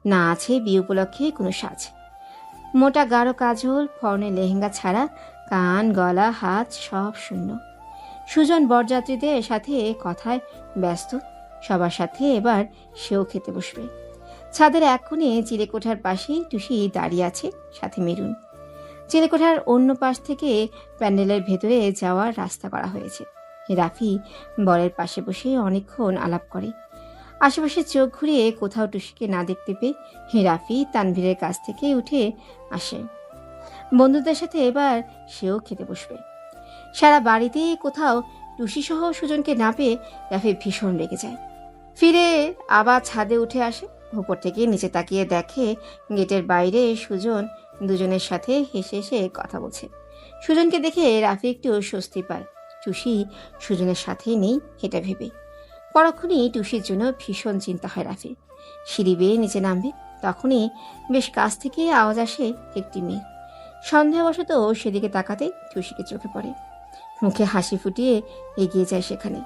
না আছে বিয়ে উপলক্ষে কোনো সাজ। মোটা গাঢ় কাজল ফর্নের লেহেঙ্গা ছাড়া কান গলা হাত সব শূন্য। সুজন বরযাত্রীদের সাথে কথায় ব্যস্ত, সবার সাথে এবার সেও খেতে বসবে। ছাদের এক কোণে চিলেকোঠার পাশেই টুসি দাঁড়িয়ে আছে, সাথে মেরুন। চিলেকোঠার অন্য পাশ থেকে প্যান্ডেলের ভেতরে যাওয়ার রাস্তা করা হয়েছে। রাফি বরের পাশে বসে অনেকক্ষণ আলাপ করে। আশেপাশে চোখ ঘুরিয়ে কোথাও টুসিকে না দেখতে পেয়ে রাফি তানভীরের কাছ থেকে উঠে আসে। বন্ধুদের সাথে এবার সেও খেতে বসবে। সারা বাড়িতে কোথাও টুসি সহ সুজনকে না পেয়ে রাফি ভীষণ রেগে যায়। ফিরে আবার ছাদে উঠে আসে। উপর থেকে নিচে তাকিয়ে দেখে গেটের বাইরে সুজন দুজনের সাথে হেসে হেসে কথা বলছে। সুজনকে দেখে রাফি একটু স্বস্তি পায়। টুসি সুজনের সাথেই নেই এটা ভেবে। পরক্ষণেই টুসির জন্য ভীষণ চিন্তা হয় রাফির। সিঁড়ি বেয়ে নিচে নামবে, তখনই বেশ কাছ থেকে আওয়াজ আসে একটি মেয়ে। সন্দেহবশত সেদিকে তাকাতে টুসিকে চোখে পড়ে। মুখে হাসি ফুটিয়ে এগিয়ে যায় সেখানে।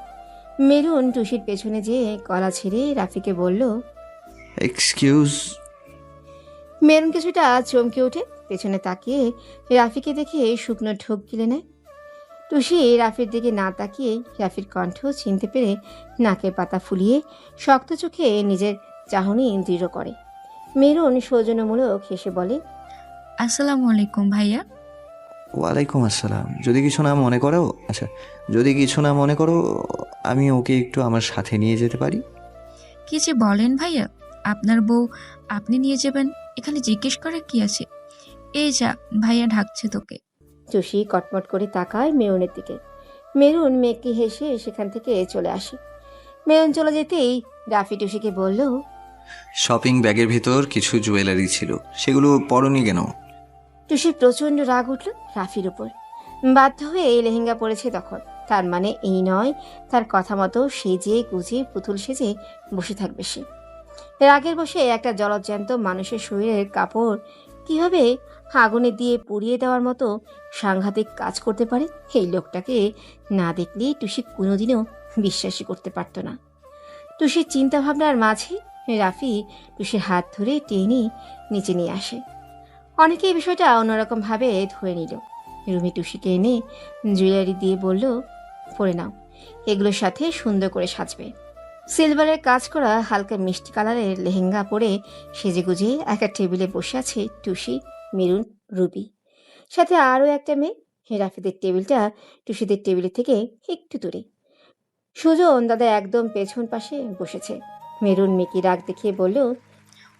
মেরুন টুসির পেছনে যেয়ে গলা ছেড়ে রাফিকে বলল, এক্সকিউজ। মেরুন কিছুটা চমকে ওঠে, পেছনে তাকিয়ে রাফিকে দেখে শুকনো ঢোক গিলে নেয়। টুসি রাফির দিকে না তাকিয়ে রাফির কণ্ঠ চিনতে পেরে নাকের পাতা ফুলিয়ে শক্ত চোখে নিজের চাহনি দৃঢ় করে। মেরুন সৌজন্যমূলক হেসে বলে, আসসালামু আলাইকুম ভাইয়া। ওয়ালাইকুম আসসালাম। যদি কিছু না মনে করো, আচ্ছা, যদি কিছু না মনে করো, আমি ওকে একটু আমার সাথে নিয়ে যেতে পারি? কি যে বলেন ভাইয়া, আপনার বউ আপনি নিয়ে যাবেন, এখানে জিজ্ঞেস করার কি আছে? এই যা, ভাইয়া ঢাকছে তোকে। টুসি কটমট করে তাকায় মেরুনের দিকে। মেরুন মেয়েকে হেসে সেখান থেকে চলে আসে। মেরুন চলে যেতেই রাফি টুসিকে বলল, শপিং ব্যাগের ভিতর কিছু জুয়েলারি ছিল, সেগুলো পরনি কেন? টুসির প্রচণ্ড রাগ উঠল রাফির উপর। বাধ্য হয়ে লেহেঙ্গা পরেছে তখন, তার মানে এই নয় তার কথা মতো সেজে গুজে পুতুল সেজে বসে থাকবে সে। রাগের বসে একটা জলজ্যান্ত মানুষের শরীরের কাপড় কিভাবে আগুনে দিয়ে পুড়িয়ে দেওয়ার মতো সাংঘাতিক কাজ করতে পারে, এই লোকটাকে না দেখলে টুসি কোনোদিনও বিশ্বাসই করতে পারত না। টুসির চিন্তাভাবনার মাঝে রাফি টুসির হাত ধরে টেনে নিচে নিয়ে আসে। অনেকে এই বিষয়টা অন্যরকমভাবে ধরে নিল। রুমি টুসিকে এনে জুয়েলারি দিয়ে বলল, পরে নাও, এগুলোর সাথে সুন্দর করে সাজবে। সিলভারের কাজ করা হালকা মিষ্টি কালারের লেহেঙ্গা পরে সেজেগুজে একটা টেবিলে বসে আছে টুসি, মেরুন, রুবি, সাথে আরও একটা মেয়ে। রাফিদের টেবিলটা টুসিদের টেবিলের থেকে একটু দূরে। সুজন দাদা একদম পেছন পাশে বসেছে। মেরুন মেয়েকে রাগ দেখিয়ে বলল,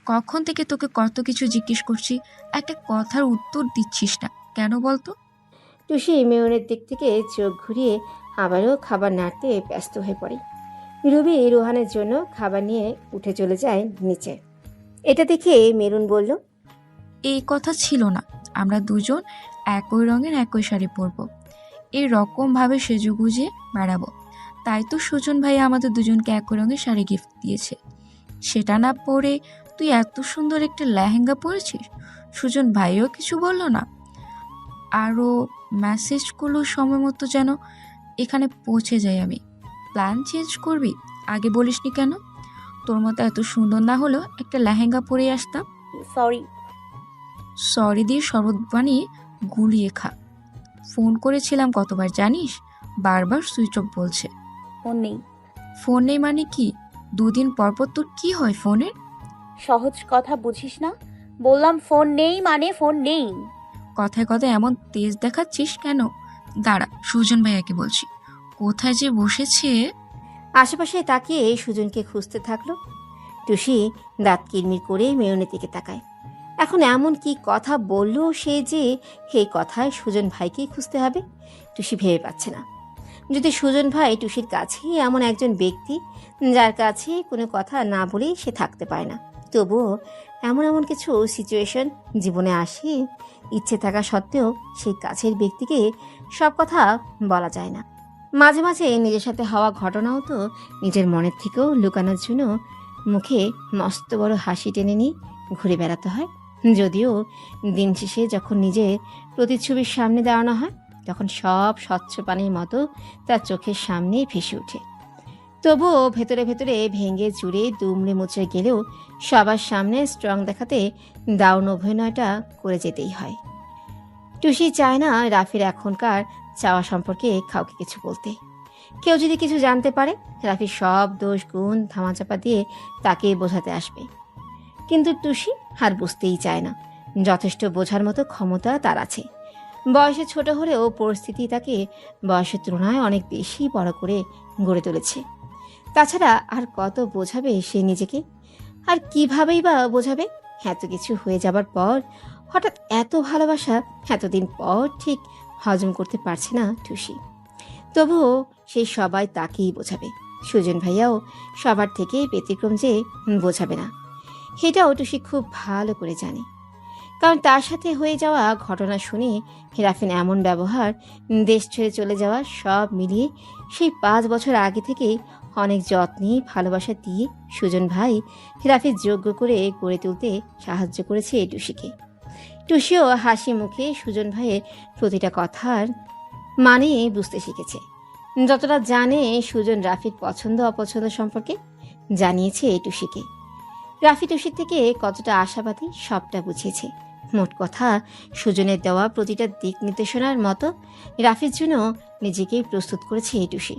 কখন থেকে তোকে কত কিছু জিজ্ঞেস করছি, একটা কথার উত্তর দিচ্ছিস না কেন বলতো? টুসি মেরুনের দিক থেকে চোখ ঘুরিয়ে আবারও খাবার নাড়তে ব্যস্ত হয়ে পড়ে। রুবি রোহানের জন্য খাবার নিয়ে উঠে চলে যায় নিচে। এটা দেখে মেরুন বলল, এই কথা ছিল না, আমরা দুজন একই রঙের একই শাড়ি পরবো, এই রকমভাবে সেজুগুজে বেড়াবো। তাই তো সুজন ভাই আমাদের দুজনকে একই রঙের শাড়ি গিফট দিয়েছে। সেটা না পরে তুই এত সুন্দর একটা লেহেঙ্গা পরেছিস, সুজন ভাইও কিছু বলল না? আরও মেসেজগুলো সময় মতো যেন এখানে পৌঁছে যাই আমি। প্ল্যান চেঞ্জ করবি, আগে বলিসনি কেন? তোর মতো এত সুন্দর না হলেও একটা লেহেঙ্গা পরে আসতাম। সরি। সরি দিয়ে শরবত বানিয়ে গুলিয়ে খা। ফোন করেছিলাম কতবার জানিস, বারবার সুইচ অফ বলছে। ফোন নেই। ফোন নেই মানে কি? দুদিন পর পর তোর কি হয় ফোনের? সহজ কথা বুঝিস না? বললাম ফোন নেই মানে ফোন নেই। কথায় কথায় এমন তেজ দেখাচ্ছিস কেন? দাঁড়া, সুজন ভাইয়াকে বলছি। কোথায় যে বসেছে। আশেপাশে তাকিয়ে সুজনকে খুঁজতে থাকলো। টুসি দাঁত কিরমির করে মেয়নের দিকে তাকায়। এখন এমন কি কথা বললো সে যে এই কথায় সুজন ভাইকেই খুঁজতে হবে? টুসি ভেবে পাচ্ছে না। যদি সুজন ভাই টুসির কাছে এমন একজন ব্যক্তি যার কাছে কোনো কথা না বলেই সে থাকতে পারে না, তবুও এমন এমন কিছু সিচুয়েশন জীবনে আসে, ইচ্ছে থাকা সত্ত্বেও সেই কাছের ব্যক্তিকে সব কথা বলা যায় না। মাঝে মাঝে নিজের সাথে হওয়া ঘটনাও তো নিজের মনের থেকেও লুকানোর জন্য মুখে মস্ত বড় হাসি টেনে নিয়ে ঘুরে বেড়াতে হয়। যদিও দিন শেষে যখন নিজের প্রতিচ্ছবির সামনে দাঁড়ানো হয় তখন সব স্বচ্ছ পানির মতো তার চোখের সামনেই ভেসে ওঠে। তবুও ভেতরে ভেতরে ভেঙে চুরে দুমড়ে মুচড়ে গেলেও সবার সামনে স্ট্রং দেখাতে দারুণ অভিনয়টা করে যেতেই হয়। টুসি চায় না রাফির এখনকার চাওয়া সম্পর্কে কাউকে কিছু বলতে। কেউ যদি কিছু জানতে পারে রাফির সব দোষ গুণ ধামাচাপা দিয়ে তাকে বোঝাতে আসবে। কিন্তু টুসি আর বুঝতেই চায় না, যথেষ্ট বোঝার মতো ক্ষমতা তার আছে। বয়সে ছোট হলেও পরিস্থিতি তাকে বয়সের তুলনায় অনেক বেশি বড় করে গড়ে তুলেছে। তাছাড়া আর কত বোঝাবে সে নিজেকে, আর কিভাবেই বা বোঝাবে? এত কিছু হয়ে যাবার পর হঠাৎ এত ভালোবাসা এতদিন পর ঠিক হজম করতে পারছে না টুসি। তবুও সেই সবাই তাকেই বোঝাবে। সুজন ভাইয়াও সবার থেকে ব্যতিক্রম যে বোঝাবে না। সেটাও টুসি খুব ভালো করে জানে, কারণ তার সাথে হয়ে যাওয়া ঘটনা শুনে রাফিন এমন ব্যবহার, দেশ ছেড়ে চলে যাওয়া সব মিলিয়ে সেই 5 বছর আগে থেকে অনেক যত্নে ভালোবাসা দিয়ে সুজন ভাই রাফির যোগ্য করে গড়ে তুলতে সাহায্য করেছে এই টুসিকে। টুসিও হাসি মুখে সুজন ভাইয়ের প্রতিটা কথার মানে বুঝতে শিখেছে। যতটা জানে সুজন রাফির পছন্দ অপছন্দ সম্পর্কে জানিয়েছে এই টুসিকে। রাফি টুসির থেকে কতটা আশাবাদী সবটা বুঝিয়েছে। মোট কথা, সুজনের দেওয়া প্রতিটা দিক নির্দেশনার মতো রাফির জন্য নিজেকেই প্রস্তুত করেছে এই টুসি।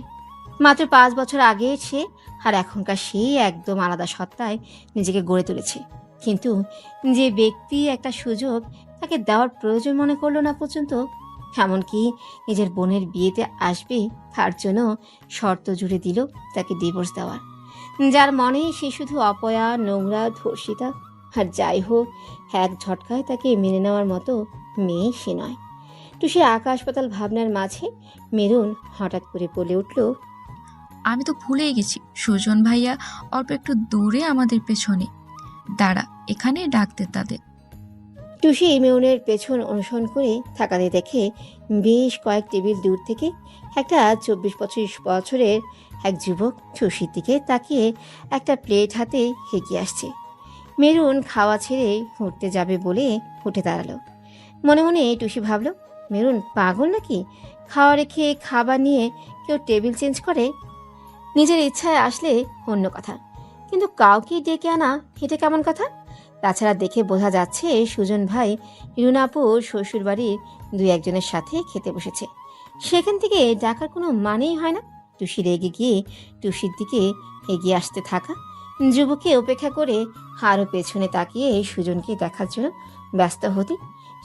মাত্র 5 বছর আগে সে আর এখনকার সেই একদম আলাদা সত্তায় নিজেকে গড়ে তুলেছে। কিন্তু যে ব্যক্তি একটা সুযোগ তাকে দেওয়ার প্রয়োজন মনে করলো না পর্যন্ত, এমনকি নিজের বোনের বিয়েতে আসবে তার জন্য শর্ত জুড়ে দিল তাকে ডিভোর্স দেওয়ার, যার মনে সে শুধু অপয়া, নোংরা, ধর্ষিতা, আর যাই হোক এক ঝটকায় তাকে মেনে নেওয়ার মতো মেয়ে সে নয়। টুসির আকাশ পাতাল ভাবনার মাঝে মেরুন হঠাৎ করে বলে উঠল, আমি তো ভুলেই গেছি, সুজন ভাইয়া অল্প একটু দূরে আমাদের পেছনে। দাঁড়া, এখানে ডাকতে তাদের। টুসি মেরুনের পেছন অনুসরণ করে থাকাতে দেখে বেশ কয়েক টেবিল দূর থেকে একটা 24-25 বছরের এক যুবক টুসির দিকে তাকিয়ে একটা প্লেট হাতে এগিয়ে আসছে। মেরুন খাওয়া ছেড়ে উঠতে যাবে বলে উঠে দাঁড়ালো। মনে মনে টুসি ভাবল, মেরুন পাগল নাকি? খাওয়া রেখে খাবার নিয়ে কেউ টেবিল চেঞ্জ করে? নিজের ইচ্ছায় আসলে অন্য কথা, কিন্তু কাউকে ডেকে আনা এটা কেমন কথা? তাছাড়া দেখে বোঝা যাচ্ছে সুজন ভাই রুনাপুর শ্বশুরবাড়ির 2-1জনের সাথে খেতে বসেছে। সেখান থেকে ডাকার কোনো মানেই হয় না। টুসি রেগে গিয়ে টুসির দিকে এগিয়ে আসতে থাকা যুবককে উপেক্ষা করে আরও পেছনে তাকিয়ে সুজনকে দেখার জন্য ব্যস্ত হতে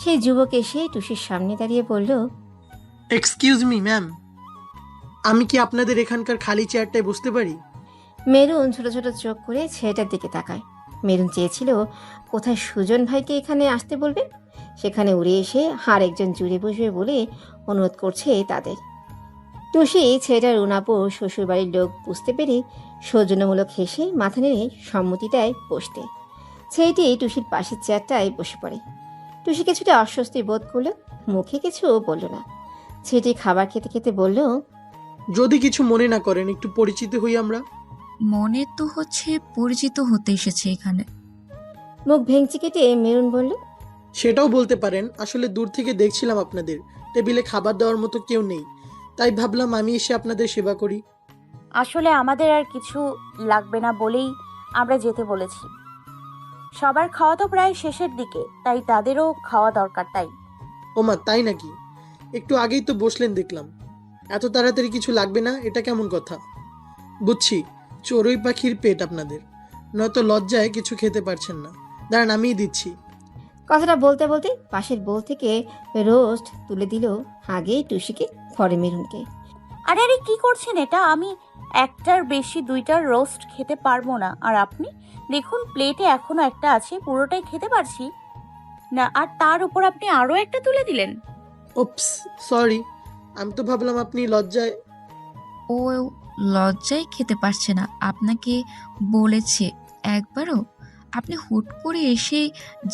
সেই যুবক এসে টুসির সামনে দাঁড়িয়ে বলল, এক্সকিউজ মি ম্যাম, আমি কি আপনাদের এখানকার খালি চেয়ারটায় বসতে পারি? মেরুন ছোট ছোট চোখ করে ছেলেটার দিকে তাকায়। মেরুন চেয়েছিল কোথায় সুজন ভাইকে এখানে আসতে বলবে, সেখানে উড়ে এসে আর একজন জুড়ে বসবে বলে অনুরোধ করছে তাদের। টুসি ছেলেটার রুনাপুর শ্বশুরবাড়ির লোক বুঝতে পেরে সৌজন্যমূলক হেসে মাথা নেড়ে সম্মতিটায় বসতে ছেলেটি টুসির পাশের চেয়ারটায় বসে পড়ে। টুসি কিছুটা অস্বস্তি বোধ করলো, মুখে কিছু বলল না। ছেলেটি খাবার খেতে খেতে বলল, যদি কিছু মনে না করেন একটু পরিচিত হই আমরা। মনে তো হচ্ছে পরিচিত হতে এসেছে এখানে। মুখ ভেঙচি কেটে মেরুন বলল, সেটাও বলতে পারেন, আসলে দূর থেকে দেখছিলাম আপনাদের টেবিলে খাবার দেওয়ার মতো কেউ নেই, তাই ভাবলাম আমি এসে আপনাদের সেবা করি। আসলে আমাদের আর কিছু লাগবে না বলেই আমরা যেতে বলেছি। সবার খাওয়া তো প্রায় শেষের দিকে, তাই তাদেরও খাওয়া দরকার। তাই। ওমা, তাই নাকি? একটু আগেই তো বসলেন দেখলাম। এত তাড়াতাড়ি কিছু লাগবে না, এটা কেমন কথা? বুঝছি, চড়ুই পাখির পেট আপনাদের, নয়তো লজ্জায় কিছু খেতে পারছেন না। দাঁড়ান, আমিই দিচ্ছি। কথাটা বলতে বলতে পাশের বোল থেকে রোস্ট তুলে দিল আগেই টুসিকে, পরে মেরুনকে। আরে আরে কি করছেন এটা? আমি একটার বেশি 2টার রোস্ট খেতে পারবো না। আর আপনি দেখুন, প্লেটে এখনো একটা আছে, পুরোটাই খেতে পারছি না, আর তার উপর আপনি আরো একটা তুলে দিলেন। ওপস, সরি, আমি তো ভাবলাম আপনি লজ্জায়। ও লজ্জায় খেতে পারছে না, আপনাকে বলেছে একবারও? আপনি হুট করে এসে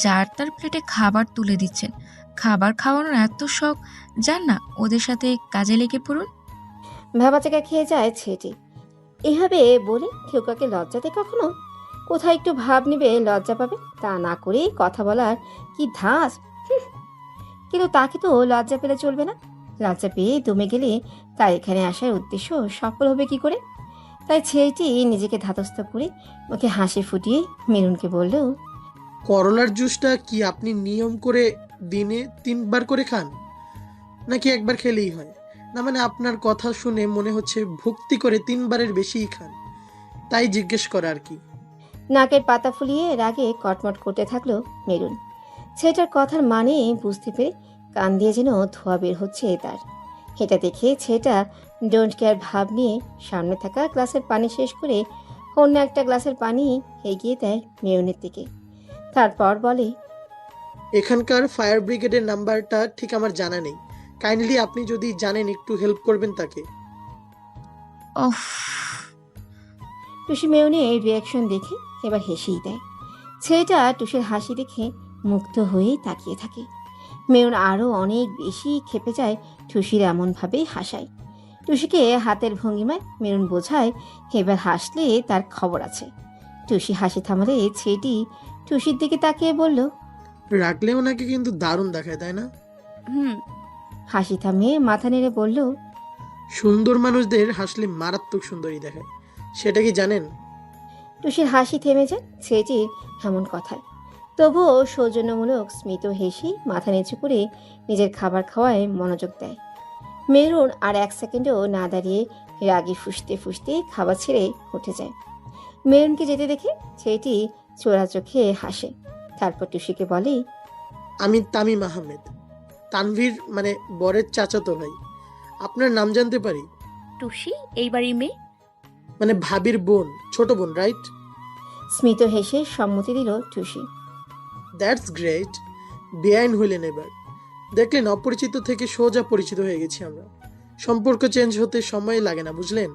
যার তার প্লেটে খাবার তুলে দিচ্ছেন। খাবার খাওয়ানোর এত শখ, যান না ওদের সাথে কাজে লেগে পড়ুন। ভাবাচাকা খেয়ে যায় ছেলেটি। এভাবে বলে কেউ কাকে লজ্জা দেয় কখনো? কোথায় একটু ভাব নিবে লজ্জা পাবে, তা না করে কথা বলার কি ধাস! কিন্তু তাকে তো লজ্জা পেলে চলবে না। লজ্জা পেয়ে দমে গেলে তার এখানে আসার উদ্দেশ্য সফল হবে কি করে? তাই ছেলেটি নিজেকে ধাতস্থ করে ওকে হাসি ফুটিয়ে মেরুনকে বলল, করলার জুসটা কি আপনি নিয়ম করে দিনে 3 বার করে খান, নাকি একবার খেলেই হয়? না মানে আপনার কথা শুনে মনে হচ্ছে ভক্তি করে 3 বারের বেশিই খান, তাই জিজ্ঞেস করা আর কি। নাকের পাতা ফুলিয়ে রাগে কটমট করতে থাকলো মেরুন। ছেলেটার কথার মানে বুঝতে পেরে কান দিয়ে যেন ধোয়া বের হচ্ছে তার। এটা দেখে ছেলেটা ডোন্ট কেয়ার ভাব নিয়ে সামনে থাকা গ্লাসের পানি শেষ করে অন্য একটা গ্লাসের পানি এগিয়ে দেয় মেরুনের দিকে। তারপর বলে, এখানকার ফায়ার ব্রিগেডের নাম্বারটা ঠিক আমার জানা নেই, কাইন্ডলি আপনি যদি জানেন একটু হেল্প করবেন তাকে। ওফ, টুসি মেরুনের রিয়াকশন দেখে এবার হেসেই দেয়। ছেলেটা টুসির হাসি দেখে মুগ্ধ হয়ে তাকিয়ে থাকে। মেরুন আরও অনেক বেশি ক্ষেপে যায় টুসির এমনভাবেই হাসায়। টুসিকে হাতের ভঙ্গিমায় মেরুন বোঝায় এবার হাসলে তার খবর আছে। টুসি হাসি থামালে ছেলেটি টুসির দিকে তাকিয়ে বলল, রাখলে ওনাকে কিন্তু দারুণ দেখায়, তাই না? হুম। হাসি থামিয়ে মাথা নেড়ে বলল, সুন্দর মানুষদের হাসলে মারাত্মক সুন্দরী দেখায়, সেটা কি জানেন? টুসির হাসি থেমে যায় ছেলেটির এমন কথায়। তবুও সৌজন্যমূলক স্মিত হেসে মাথা নিচু করে নিজের খাবার খাওয়ায় মনোযোগ দেয়। মেরুন আর এক সেকেন্ডও না দাঁড়িয়ে রাগে ফুঁসতে ফুঁসতে খাবার ছেড়ে উঠে যায়। মেরুনকে যেতে দেখে ছেলেটি চোরা চোখে হাসে। তারপর টুসিকে বলে, আমি তামিম আহমেদ, তানভীর মানে বরের চাচাতো ভাই। আপনার নাম জানতে পারি? টুসি এই বাড়ির মেয়ে। মানে ভাবির বোন, ছোট বোন, রাইট? স্মিত হেসে সম্মতি দিল টুসি। That's great. বেআইন হইলেন এবার। দেখলেন, অপরিচিত থেকে সোজা পরিচিত হয়ে গেছি আমরা। সম্পর্ক চেঞ্জ হতে সময় লাগে না, বুঝলেন?